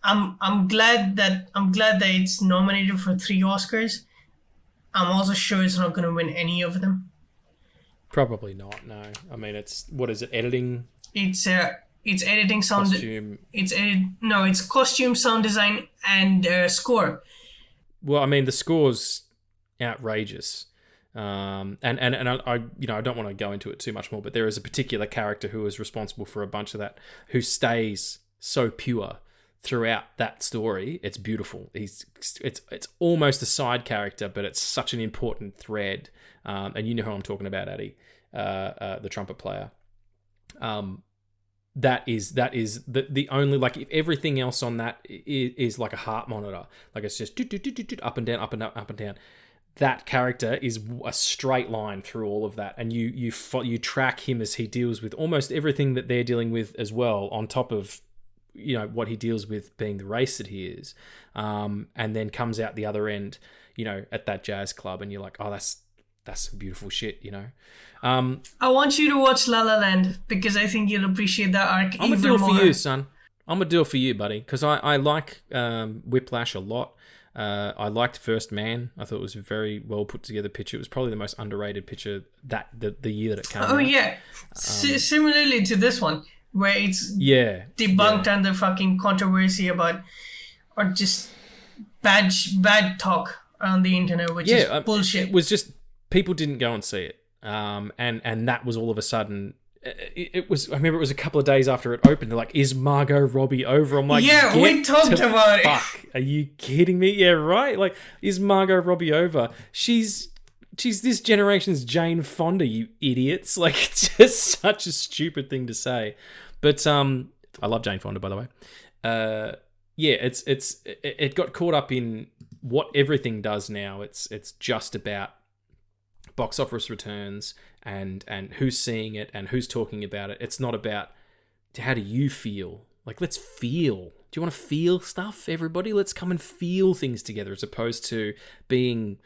Speaker 2: I'm glad that it's nominated for 3 Oscars. I'm also sure it's not going to win any of them.
Speaker 1: Probably not. No, I mean, what is it? Editing.
Speaker 2: It's editing, sound.
Speaker 1: Costume.
Speaker 2: It's costume, sound design, and score.
Speaker 1: Well, I mean, the score's outrageous. And I don't want to go into it too much more, but there is a particular character who is responsible for a bunch of that, who stays so pure throughout that story. It's beautiful. It's almost a side character, but it's such an important thread. And you know who I'm talking about, Addie, the trumpet player. That is the only, if everything else on that is like a heart monitor, it's just up and down, up and down, up and down. that character is a straight line through all of that, and you track him as he deals with almost everything that they're dealing with as well, on top of what he deals with being the race that he is, and then comes out the other end, at that jazz club, and you're like, oh, that's some beautiful shit,
Speaker 2: I want you to watch La La Land because I think you'll appreciate that arc.
Speaker 1: I'm gonna do it for you, son. I'm gonna do it for you, buddy, because I like Whiplash a lot. I liked First Man. I thought it was a very well put together picture. It was probably the most underrated picture that the year that it came out.
Speaker 2: Oh yeah, similarly to this one, where it's debunked under fucking controversy about, or just bad talk on the internet, which is bullshit.
Speaker 1: It was just people didn't go and see it, and that was all of a sudden. It was. I remember it was a couple of days after it opened. They're like, "Is Margot Robbie over?" I'm like,
Speaker 2: "Yeah, we talked about it."
Speaker 1: Are you kidding me? Yeah, right. Like, is Margot Robbie over? She's this generation's Jane Fonda. You idiots! Like, it's just such a stupid thing to say. But I love Jane Fonda, by the way. It got caught up in what everything does now. It's just about box office returns and who's seeing it and who's talking about it. It's not about how do you feel. Like, let's feel. Do you want to feel stuff, everybody? Let's come and feel things together, as opposed to being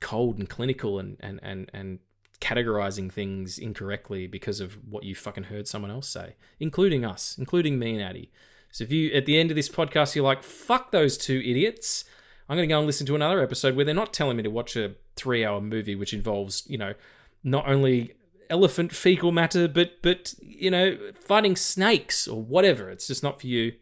Speaker 1: cold and clinical and categorizing things incorrectly because of what you fucking heard someone else say, including us, including me and Addie. So if you, at the end of this podcast, you're like, fuck those two idiots, I'm going to go and listen to another episode where they're not telling me to watch a 3-hour movie which involves, not only elephant fecal matter, but fighting snakes or whatever. It's just not for you.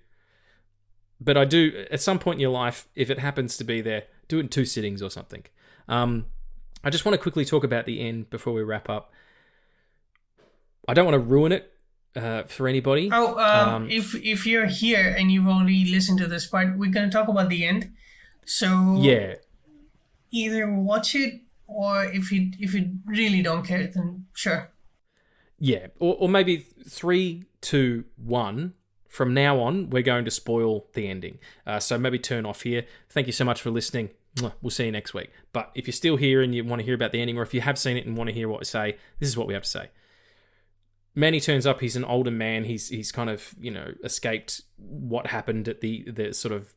Speaker 1: But I do, at some point in your life, if it happens to be there, do it in 2 sittings or something. I just want to quickly talk about the end before we wrap up. I don't want to ruin it for anybody.
Speaker 2: If you're here and you've already listened to this part, we're going to talk about the end. So either watch it, or if you really don't care, then sure.
Speaker 1: Yeah, or maybe 3, 2, 1. From now on, we're going to spoil the ending. So maybe turn off here. Thank you so much for listening. We'll see you next week. But if you're still here and you want to hear about the ending, or if you have seen it and want to hear what we say, this is what we have to say. Manny turns up. He's an older man. He's kind of, escaped what happened at the sort of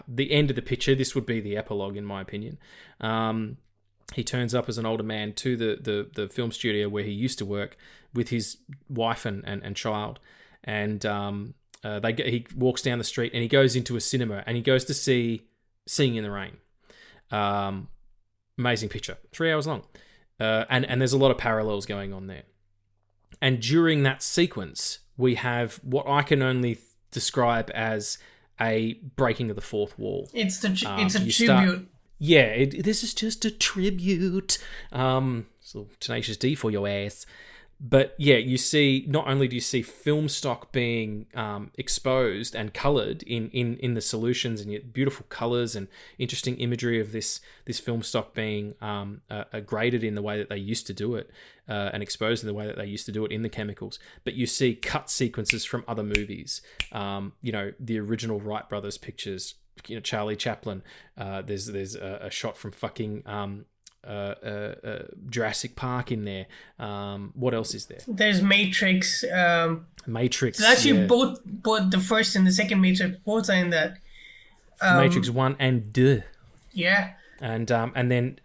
Speaker 1: the end of the picture. This would be the epilogue, in my opinion. He turns up as an older man to the film studio where he used to work with his wife and child. And he walks down the street and he goes into a cinema and he goes to see Singing in the Rain. Amazing picture, 3 hours long. And there's a lot of parallels going on there. And during that sequence, we have what I can only describe as a breaking of the fourth wall.
Speaker 2: It's a tribute.
Speaker 1: This is just a tribute. So Tenacious D for your ass. But yeah, you see, not only do you see film stock being exposed and coloured in the solutions, and beautiful colours and interesting imagery of this film stock being graded in the way that they used to do it, and exposed in the way that they used to do it in the chemicals, but you see cut sequences from other movies, the original Wright brothers pictures, Charlie Chaplin. There's a shot from fucking Jurassic Park in there. What else is there?
Speaker 2: There's Matrix.
Speaker 1: Matrix.
Speaker 2: So actually, both the first and the second Matrix both are in that.
Speaker 1: Matrix 1 and 2.
Speaker 2: Yeah.
Speaker 1: And then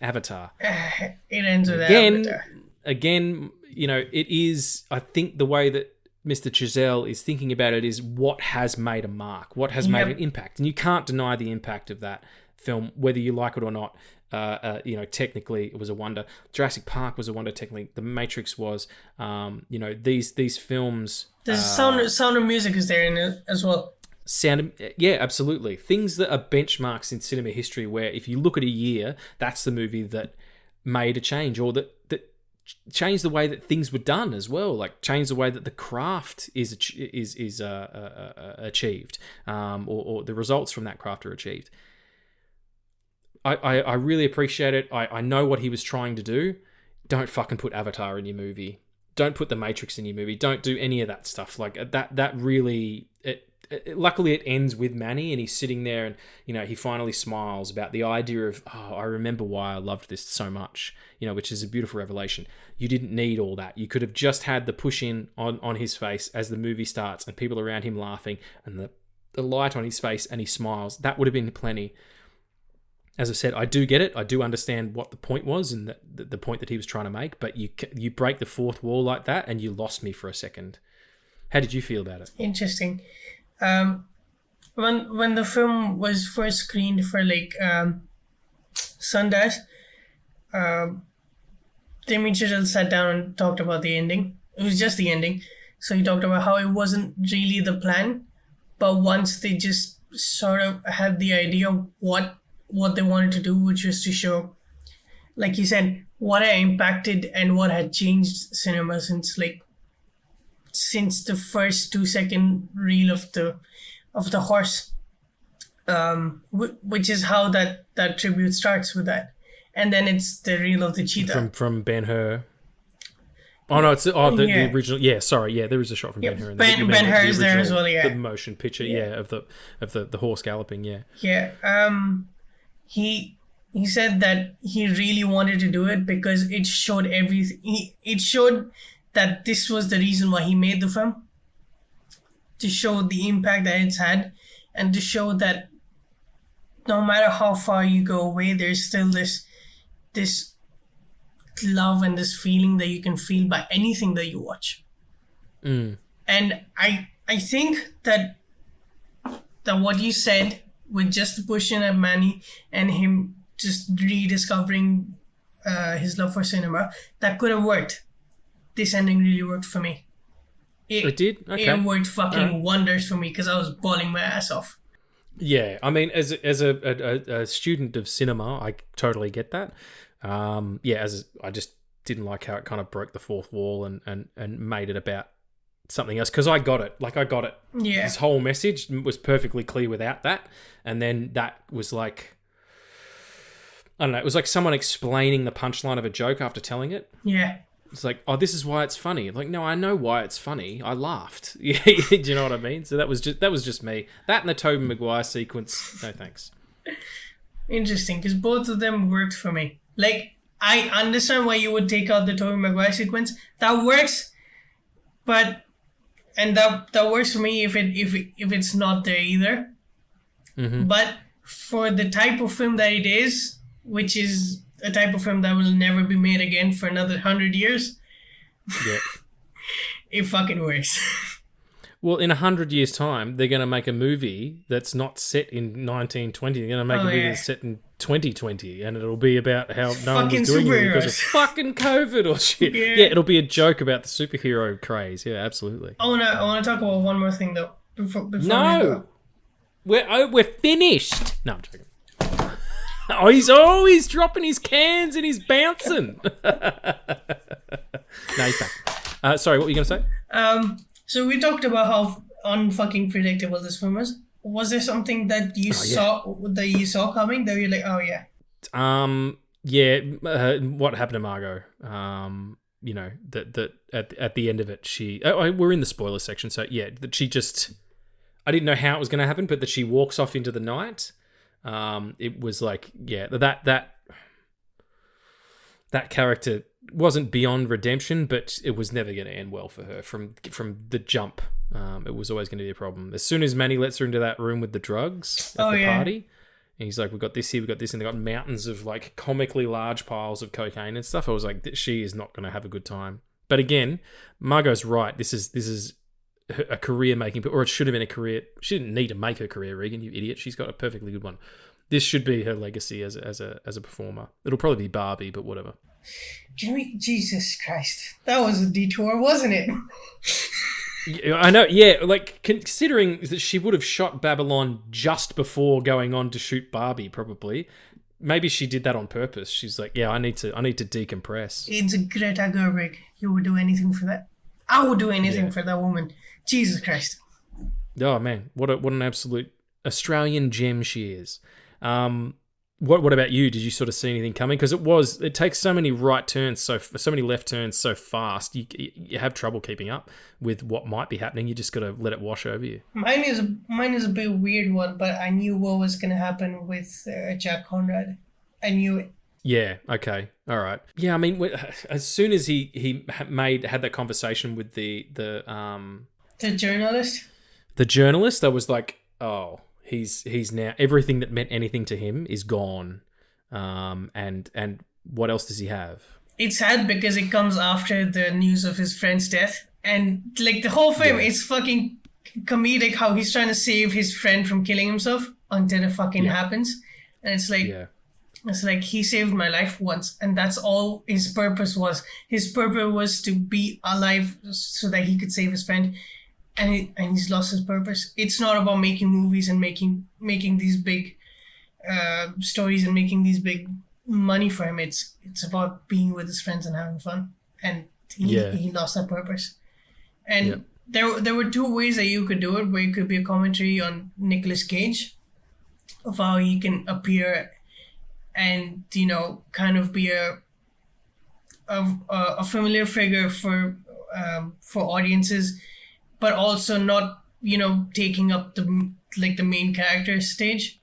Speaker 1: Avatar.
Speaker 2: It ends with Avatar.
Speaker 1: Again, it is. I think the way that Mr. Chazelle is thinking about it is what has made a mark, what has made an impact, and you can't deny the impact of that film, whether you like it or not. Technically it was a wonder. Jurassic Park was a wonder. Technically, The Matrix was. These films.
Speaker 2: The sound of music is there in it as well.
Speaker 1: Absolutely. Things that are benchmarks in cinema history, where if you look at a year, that's the movie that made a change, or that changed the way that things were done as well. Like, changed the way that the craft is achieved, or the results from that craft are achieved. I really appreciate it. I know what he was trying to do. Don't fucking put Avatar in your movie. Don't put The Matrix in your movie. Don't do any of that stuff. Like, that really, luckily it ends with Manny, and he's sitting there, and he finally smiles about the idea of, I remember why I loved this so much, which is a beautiful revelation. You didn't need all that. You could have just had the push in on his face as the movie starts and people around him laughing and the light on his face, and he smiles. That would have been plenty. As I said, I do get it. I do understand what the point was and the point that he was trying to make, but you break the fourth wall like that and you lost me for a second. How did you feel about it? Interesting.
Speaker 2: When the film was first screened for Sundance, Timmy Chisel sat down and talked about the ending. It was just the ending. So he talked about how it wasn't really the plan, but once they just sort of had the idea of what they wanted to do, which was to show, like you said, what had impacted and what had changed cinema since the first 2-second reel of the horse, which is how that tribute starts with that, and then it's the reel of the cheetah
Speaker 1: from Ben-Hur. Oh no, it's the original. Yeah, sorry. Yeah, there is a shot from Ben-Hur.
Speaker 2: Ben-Hur is there as well. Yeah,
Speaker 1: the motion picture. Yeah, of the horse galloping. Yeah.
Speaker 2: Yeah. He said that he really wanted to do it because it showed everything. It showed that this was the reason why he made the film, to show the impact that it's had, and to show that no matter how far you go away, there's still this love and this feeling that you can feel by anything that you watch. And I think that what you said, with just the push in at Manny and him just rediscovering his love for cinema, that could have worked. This ending really worked for me.
Speaker 1: It did? Okay.
Speaker 2: It worked fucking wonders for me because I was bawling my ass off.
Speaker 1: Yeah, I mean, as a student of cinema, I totally get that. I just didn't like how it kind of broke the fourth wall and made it about something else, because I got it. Yeah. This whole message was perfectly clear without that, and then that was like, I don't know, it was like someone explaining the punchline of a joke after telling it.
Speaker 2: Yeah.
Speaker 1: It's like, oh, this is why it's funny. Like, no, I know why it's funny. I laughed. Do you know what I mean? So that was just me. That and the Tobey Maguire sequence, no thanks.
Speaker 2: Interesting, because both of them worked for me. Like, I understand why you would take out the Tobey Maguire sequence. That works, and that works for me if it's not there either.
Speaker 1: Mm-hmm.
Speaker 2: But for the type of film that it is, which is a type of film that will never be made again for another 100 years,
Speaker 1: yeah,
Speaker 2: it fucking works.
Speaker 1: Well, in 100 years' time, they're going to make a movie that's not set in 1920. They're going to make a movie that's set in 2020, and it'll be about how no one was doing it because of fucking COVID or shit. Yeah, it'll be a joke about the superhero craze. Yeah, absolutely.
Speaker 2: I wanna talk about one more thing though. Before no,
Speaker 1: we're finished. No, I'm joking. He's dropping his cans and he's bouncing. No, he's back. Sorry, what were you going to say?
Speaker 2: So we talked about how unfucking predictable this film is. Was there something that you saw coming that you're like, oh yeah?
Speaker 1: What happened to Margot? That at the end of it, we're in the spoiler section, so yeah, that she just, I didn't know how it was going to happen, but that she walks off into the night. It was like, yeah, that character wasn't beyond redemption, but it was never going to end well for her from the jump. It was always going to be a problem. As soon as Manny lets her into that room with the drugs at the party, and he's like, we got this here, we got this, and they got mountains of like comically large piles of cocaine and stuff. I was like, she is not going to have a good time. But again, Margot's right. This is a career making, or it should have been a career. She didn't need to make her career, Regan, you idiot. She's got a perfectly good one. This should be her legacy as a performer. It'll probably be Barbie, but whatever.
Speaker 2: Jesus Christ, that was a detour, wasn't it?
Speaker 1: I know, yeah. Like, considering that she would have shot Babylon just before going on to shoot Barbie, probably. Maybe she did that on purpose. She's like, yeah, I need to decompress.
Speaker 2: It's Greta Gerwig. You would do anything for that. I would do anything for that woman. Jesus Christ.
Speaker 1: Oh man, what an absolute Australian gem she is. What about you? Did you sort of see anything coming? Because it takes so many right turns, so many left turns so fast. You have trouble keeping up with what might be happening. You just got to let it wash over you.
Speaker 2: Mine is a bit weird one, but I knew what was going to happen with Jack Conrad. I knew it.
Speaker 1: Yeah. Okay. All right. Yeah. I mean, as soon as he had that conversation with the journalist, I was like, oh. He's now, everything that meant anything to him is gone. And what else does he have?
Speaker 2: It's sad because it comes after the news of his friend's death. And like the whole film, It's fucking comedic how he's trying to save his friend from killing himself until it fucking happens. And it's like, It's like, he saved my life once, and that's all his purpose was. His purpose was to be alive so that he could save his friend. And he's lost his purpose. It's not about making movies and making these big stories and making these big money for him. It's about being with his friends and having fun. And he lost that purpose. And there were two ways that you could do it, where it could be a commentary on Nicolas Cage, of how he can appear and, you know, kind of be a familiar figure for audiences, but also not, you know, taking up the main character stage.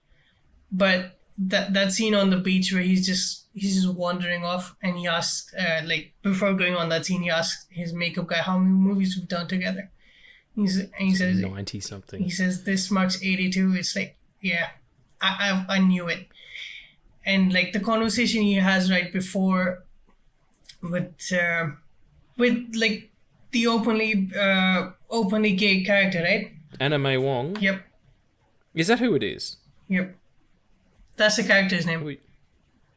Speaker 2: But that scene on the beach where he's just wandering off, and he asks, before going on that scene, he asks his makeup guy how many movies we've done together. He says
Speaker 1: 90 something.
Speaker 2: He says this marks 82. It's like, yeah, I knew it. And like the conversation he has right before with like the openly gay character, right?
Speaker 1: Anna May Wong.
Speaker 2: Yep.
Speaker 1: Is that who it is?
Speaker 2: Yep. That's the character's name.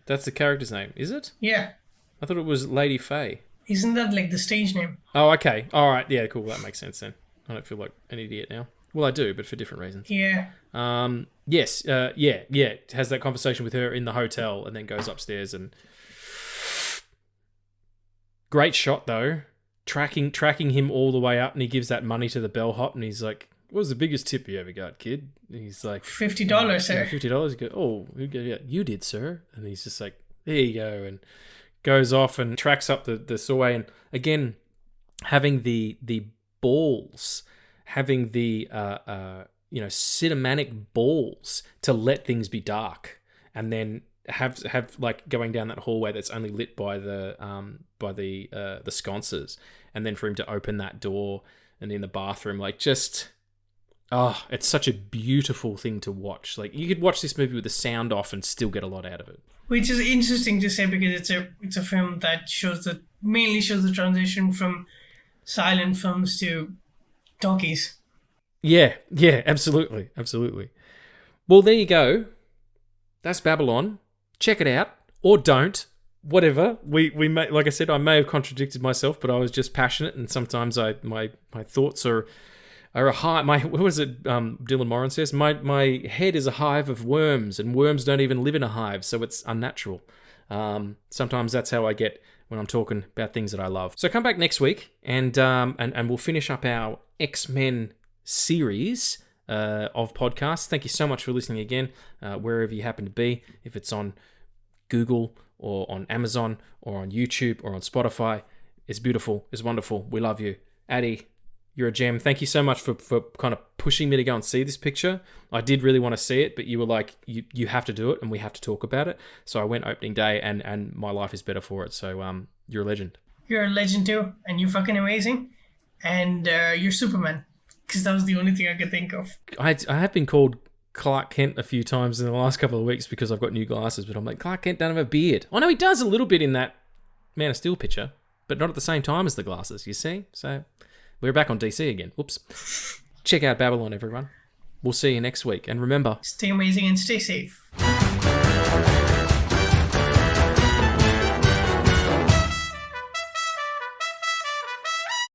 Speaker 1: That's the character's name, is it?
Speaker 2: Yeah.
Speaker 1: I thought it was Lady Faye.
Speaker 2: Isn't that like the stage name?
Speaker 1: Oh, okay. All right. Yeah, cool. That makes sense then. I don't feel like an idiot now. Well, I do, but for different reasons.
Speaker 2: Yeah.
Speaker 1: Yes. Yeah. Has that conversation with her in the hotel and then goes upstairs and... Great shot, though. Tracking him all the way up, and he gives that money to the bellhop, and he's like, what was the biggest tip you ever got, kid? And he's like...
Speaker 2: $50, sir.
Speaker 1: $50. He goes, oh, you did, sir. And he's just like, there you go. And goes off and tracks up the Sorbet. And again, having the balls, having the cinematic balls to let things be dark, and then have like going down that hallway that's only lit by the sconces, and then for him to open that door and in the bathroom, like just it's such a beautiful thing to watch. Like you could watch this movie with the sound off and still get a lot out of it.
Speaker 2: Which is interesting to say because it's a film that mainly shows the transition from silent films to talkies. Yeah,
Speaker 1: absolutely. Well, there you go. That's Babylon. Check it out or don't. Whatever. We may, like I said, I may have contradicted myself, but I was just passionate, and sometimes my thoughts are a hive. What was it? Dylan Moran says my head is a hive of worms, and worms don't even live in a hive, so it's unnatural. Sometimes that's how I get when I'm talking about things that I love. So come back next week, and we'll finish up our X-Men series of podcasts. Thank you so much for listening again, wherever you happen to be. If it's on Google or on Amazon or on YouTube or on Spotify, it's beautiful. It's wonderful. We love you. Addie, you're a gem. Thank you so much for kind of pushing me to go and see this picture. I did really want to see it, but you were like, you have to do it and we have to talk about it. So I went opening day and my life is better for it. So you're a legend. You're a legend too, and you're fucking amazing. And you're Superman, because that was the only thing I could think of. I have been called Clark Kent a few times in the last couple of weeks because I've got new glasses, but I'm like, Clark Kent doesn't have a beard. Oh no, he does a little bit in that Man of Steel picture, but not at the same time as the glasses, you see? So we're back on DC again. Whoops. Check out Babylon, everyone. We'll see you next week. And remember, stay amazing and stay safe.